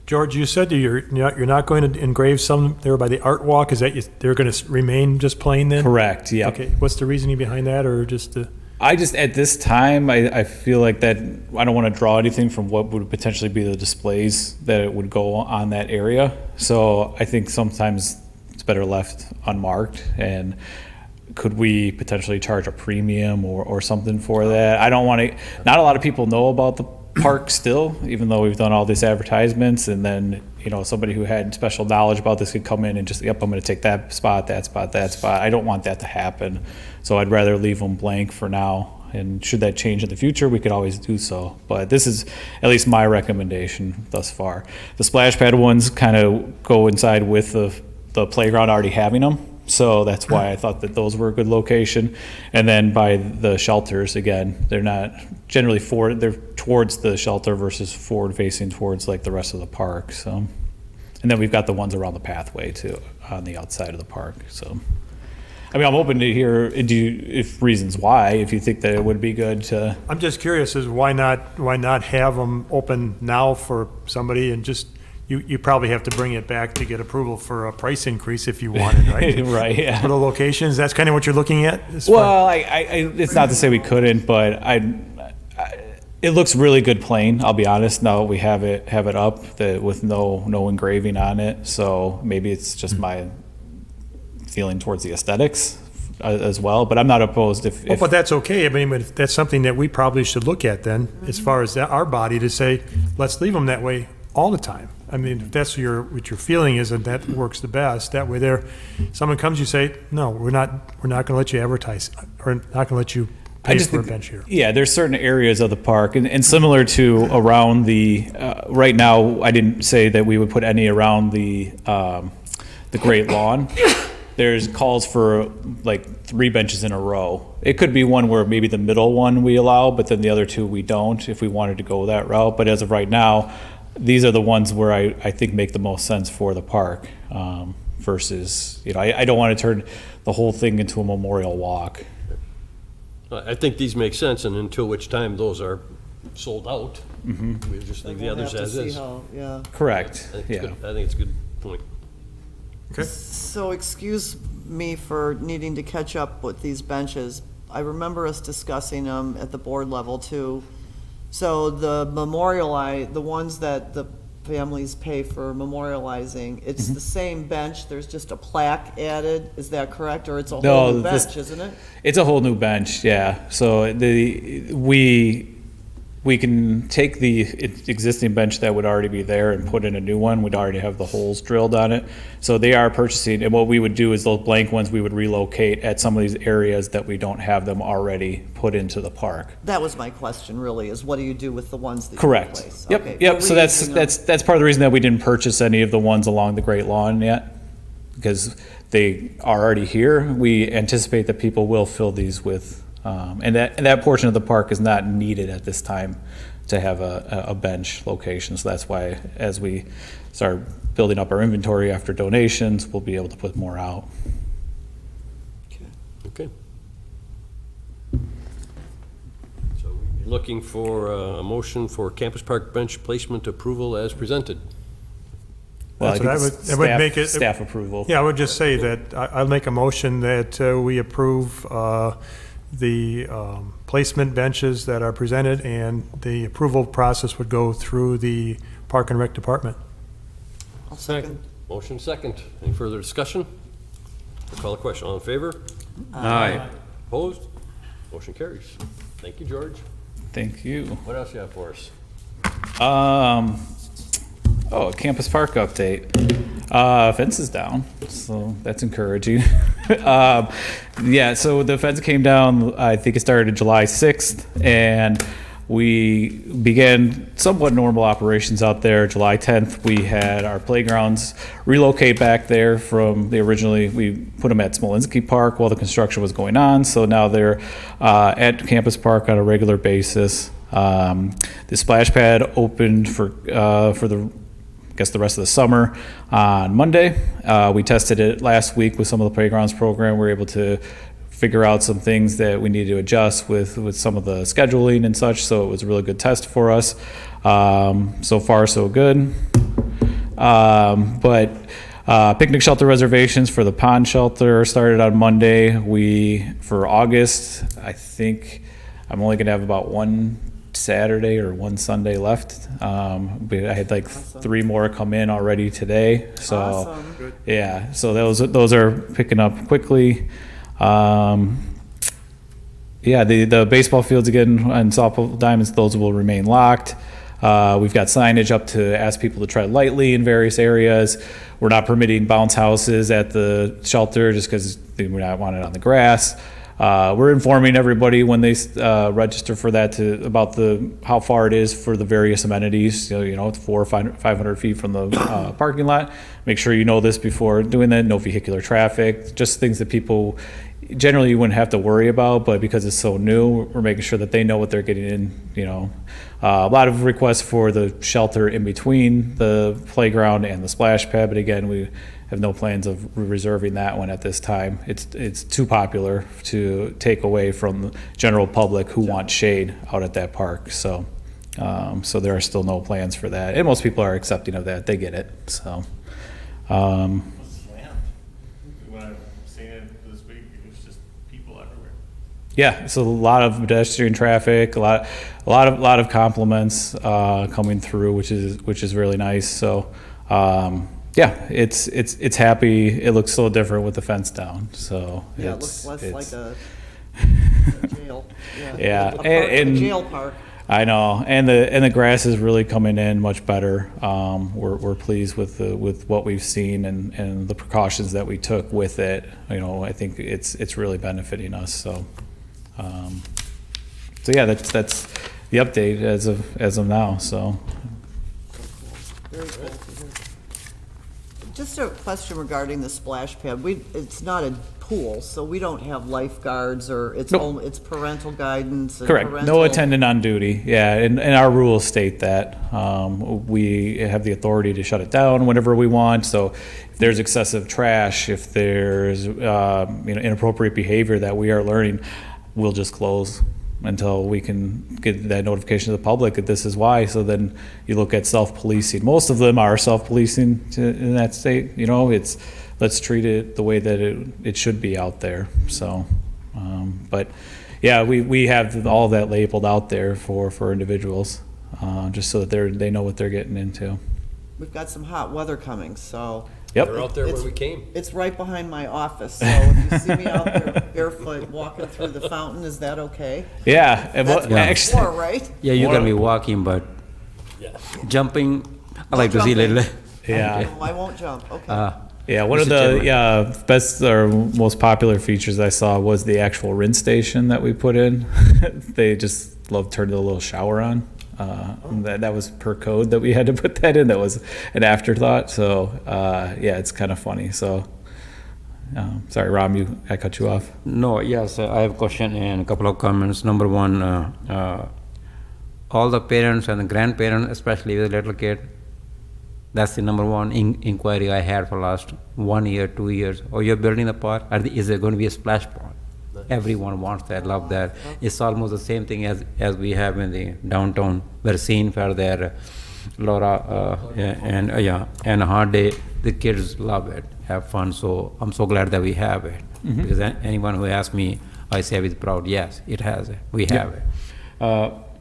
George, you said that you're not going to engrave some there by the art walk. Is that they're going to remain just plain then? Correct, yeah. Okay, what's the reasoning behind that, or just I just, at this time, I feel like that, I don't want to draw anything from what would potentially be the displays that it would go on that area. So I think sometimes it's better left unmarked. And could we potentially charge a premium or something for that? I don't want to, not a lot of people know about the park still, even though we've done all these advertisements. And then, you know, somebody who had special knowledge about this could come in and just, yep, I'm going to take that spot, that spot, that spot. I don't want that to happen. So I'd rather leave them blank for now. And should that change in the future, we could always do so. But this is at least my recommendation thus far. The splash pad ones kind of go inside with the playground already having them. So that's why I thought that those were a good location. And then by the shelters, again, they're not generally forward, they're towards the shelter versus forward facing towards like the rest of the park. So, and then we've got the ones around the pathway too, on the outside of the park. So, I mean, I'm open to hear if reasons why, if you think that it would be good to. I'm just curious, is why not have them open now for somebody and just, you probably have to bring it back to get approval for a price increase if you wanted, right? Right, yeah. For the locations, that's kind of what you're looking at? as far- Well, it's not to say we couldn't, but it looks really good plain, I'll be honest, now we have it up with no engraving on it. So maybe it's just my feeling towards the aesthetics as well, but I'm not opposed if But that's okay. I mean, but that's something that we probably should look at then, as far as our body to say, let's leave them that way all the time. I mean, if that's what your feeling is, and that works the best, that way someone comes, you say, no, we're not going to let you advertise, or not going to let you pay for a bench here. Yeah, there's certain areas of the park, and similar to around the, right now, I didn't say that we would put any around the Great Lawn. There's calls for like 3 benches in a row. It could be one where maybe the middle one we allow, but then the other 2 we don't, if we wanted to go that route. But as of right now, these are the ones where I think make the most sense for the park, versus, you know, I don't want to turn the whole thing into a memorial walk. I think these make sense, and until which time those are sold out, we just leave the We'll others have to as see is. how- Yeah. Correct, I think it's yeah. good. I think it's a good point. Okay. So excuse me for needing to catch up with these benches. I remember us discussing them at the board level too. So the the ones that the families pay for memorializing, it's the same bench, there's just a plaque added, is that correct? Or it's a whole new bench, isn't it? It's a whole new bench, yeah. So we can take the existing bench that would already be there and put in a new one. We'd already have the holes drilled on it. So they are purchasing, and what we would do is those blank ones we would relocate at some of these areas that we don't have them already put into the park. That was my question really, is what do you do with the ones that you Correct. replace? Yep, Okay, yep. for So that's part of the reason that we didn't purchase any of the ones along the Great Lawn yet, because they are already here. We anticipate that people will fill these with, and that portion of the park is not needed at this time to have a bench location. So that's why, as we start building up our inventory after donations, we'll be able to put more out. Okay. So we're looking for a motion for campus park bench placement approval as presented. Well, That's what I think would make it. staff approval. Yeah, I would just say that I'll make a motion that we approve the placement benches that are presented, and the approval process would go through the Park and Rec Department. I'll second. Motion second. Any further discussion? I'll call the question. All in favor? Aye. Opposed? Motion carries. Thank you, George. Thank you. What else you have for us? Campus park update. Fence is down, so that's encouraging. Yeah, so the fence came down, I think it started July 6th, and we began somewhat normal operations out there. July 10th, we had our playgrounds relocate back there from we put them at Smolinski Park while the construction was going on, so now they're at Campus Park on a regular basis. The splash pad opened for the rest of the summer on Monday. We tested it last week with some of the playgrounds program. We were able to figure out some things that we needed to adjust with some of the scheduling and such. So it was a really good test for us. So far, so good. But Picnic shelter reservations for the pond shelter started on Monday. For August, I think I'm only gonna have about one Saturday or one Sunday left. But I had like 3 more come in already today. So, Awesome. yeah, so those are picking up quickly. Yeah, the baseball fields again and softball diamonds, those will remain locked. We've got signage up to ask people to tread lightly in various areas. We're not permitting bounce houses at the shelter just because we not want it on the grass. We're informing everybody when they register for that about how far it is for the various amenities. So, it's 400 or 500 feet from the parking lot. Make sure you know this before doing that. No vehicular traffic, just things that people generally you wouldn't have to worry about, but because it's so new, we're making sure that they know what they're getting in. A lot of requests for the shelter in between the playground and the splash pad, but again, we have no plans of reserving that one at this time. It's too popular to take away from the general public who want shade out at that park. So there are still no plans for that, and most people are accepting of that. They get it. So. When I've seen it this week, it's just people everywhere. Yeah, it's a lot of pedestrian traffic, a lot of compliments coming through, which is really nice. So, yeah, it's happy. It looks so different with the fence down. So Yeah, it looks less like a jail. Yeah, A park, and a jail park. I know, and the grass is really coming in much better. We're pleased with what we've seen and the precautions that we took with it. I think it's really benefiting us. So yeah, that's the update as of now. So. Very cool. Just a question regarding the splash pad. It's not a pool, so we don't have lifeguards or it's parental guidance. And Correct. parental- No attendant on duty. Yeah, and our rules state that. We have the authority to shut it down whenever we want. So if there's excessive trash, if there's inappropriate behavior that we are learning, we'll just close until we can get that notification to the public that this is why. So then you look at self-policing. Most of them are self-policing in that state. It's let's treat it the way that it should be out there. So, but yeah, we have all that labeled out there for individuals, just so that they know what they're getting into. We've got some hot weather coming, so. Yep. They're out there when we came. It's right behind my office, so if you see me out there barefoot walking through the fountain, is that okay? Yeah, and That's what it's actually, for, right? Yeah, you're gonna be walking, but jumping, I like to see jumping. little. yeah. No, I won't jump, okay. Yeah, one of the best or most popular features I saw was the actual rinse station that we put in. They just love turning the little shower on. That was per code that we had to put that in. That was an afterthought. So yeah, it's kind of funny. So sorry, Ram, I cut you off. No, yes, I have a question and a couple of comments. Number one, all the parents and the grandparents, especially with a little kid, that's the number one inquiry I had for last 1 year, 2 years. Oh, you're building a park? Is there going to be a splash pond? Everyone wants that, love that. It's almost the same thing as we have in the downtown. We're seeing for their Laura and a hard day. The kids love it, have fun. So I'm so glad that we have it. Mm-hmm. Because anyone who asks me, I say with proud, yes, it has it. We have it.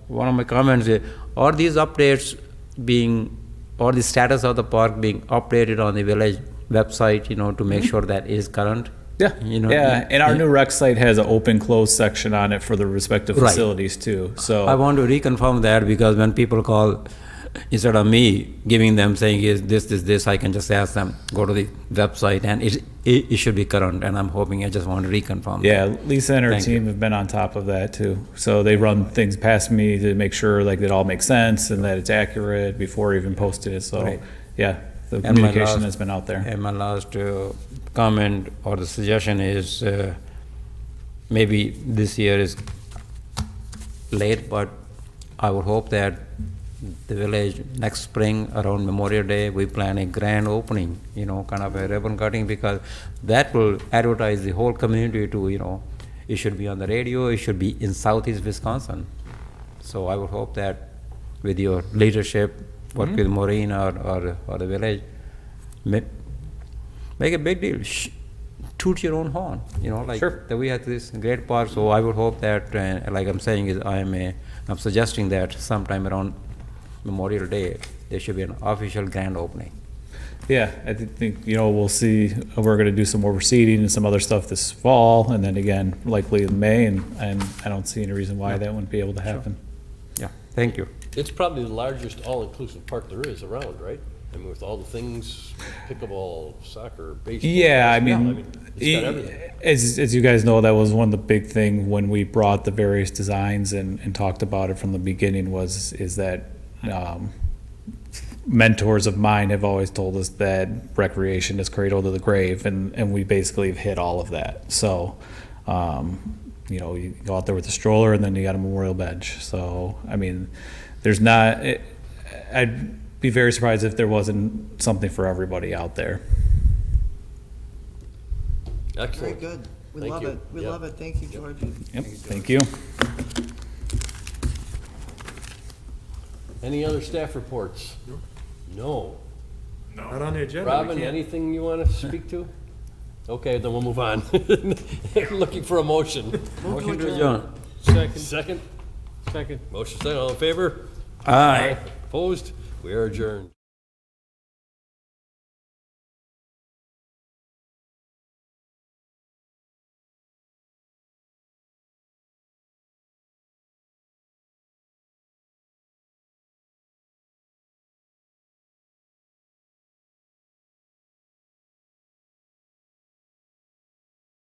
One of my comments is, are these updates or the status of the park being updated on the village website, to make sure that is current? Yeah, and our new rec site has an open-close section on it for the respective Right. facilities too. So I want to reconfirm that, because when people call, instead of me giving them saying is this, I can just ask them, go to the website, and it should be current, and I'm hoping, I just want to reconfirm yeah, that. Lisa and her Thank team you. have been on top of that too. So they run things past me to make sure like it all makes sense and that it's accurate before even posted it. So Right. yeah, the And my communication last- has been out there. And my last comment or the suggestion is, maybe this year is late, but I would hope that the village next spring around Memorial Day, we plan a grand opening, kind of a ribbon cutting, because that will advertise the whole community to, it should be on the radio, it should be in Southeast Wisconsin. So I would hope that with your leadership, work with Maureen or the village, make a big deal. Toot your own horn, like Sure. that we have this great park. So I would hope that, like I'm saying, is I'm suggesting that sometime around Memorial Day, there should be an official grand opening. Yeah, I think, we'll see, we're gonna do some more seeding and some other stuff this fall, and then again, likely in May, and I don't see any reason why that wouldn't be able to happen. Yeah, thank you. It's probably the largest all-inclusive park there is around, right? I mean, with all the things, pickleball, soccer, baseball. Yeah, I basketball, mean, it's got everything. as you guys know, that was one of the big thing when we brought the various designs and talked about it from the beginning is that, mentors of mine have always told us that recreation is cradle to the grave, and we basically have hit all of that. So, you go out there with a stroller, and then you got a memorial bench. So, I mean, there's not. I'd be very surprised if there wasn't something for everybody out there. Very Excellent. good. We Thank love you. it. We Yep. love it. Thank you, George. Yep. Thank you. Any other staff reports? No. Not on the agenda. we Robin, can't. anything you want to speak to? Okay, then we'll move on. Looking for a motion. Motion to adjourn. Second? Second. Motion second, all in favor? Aye. Opposed? We are adjourned.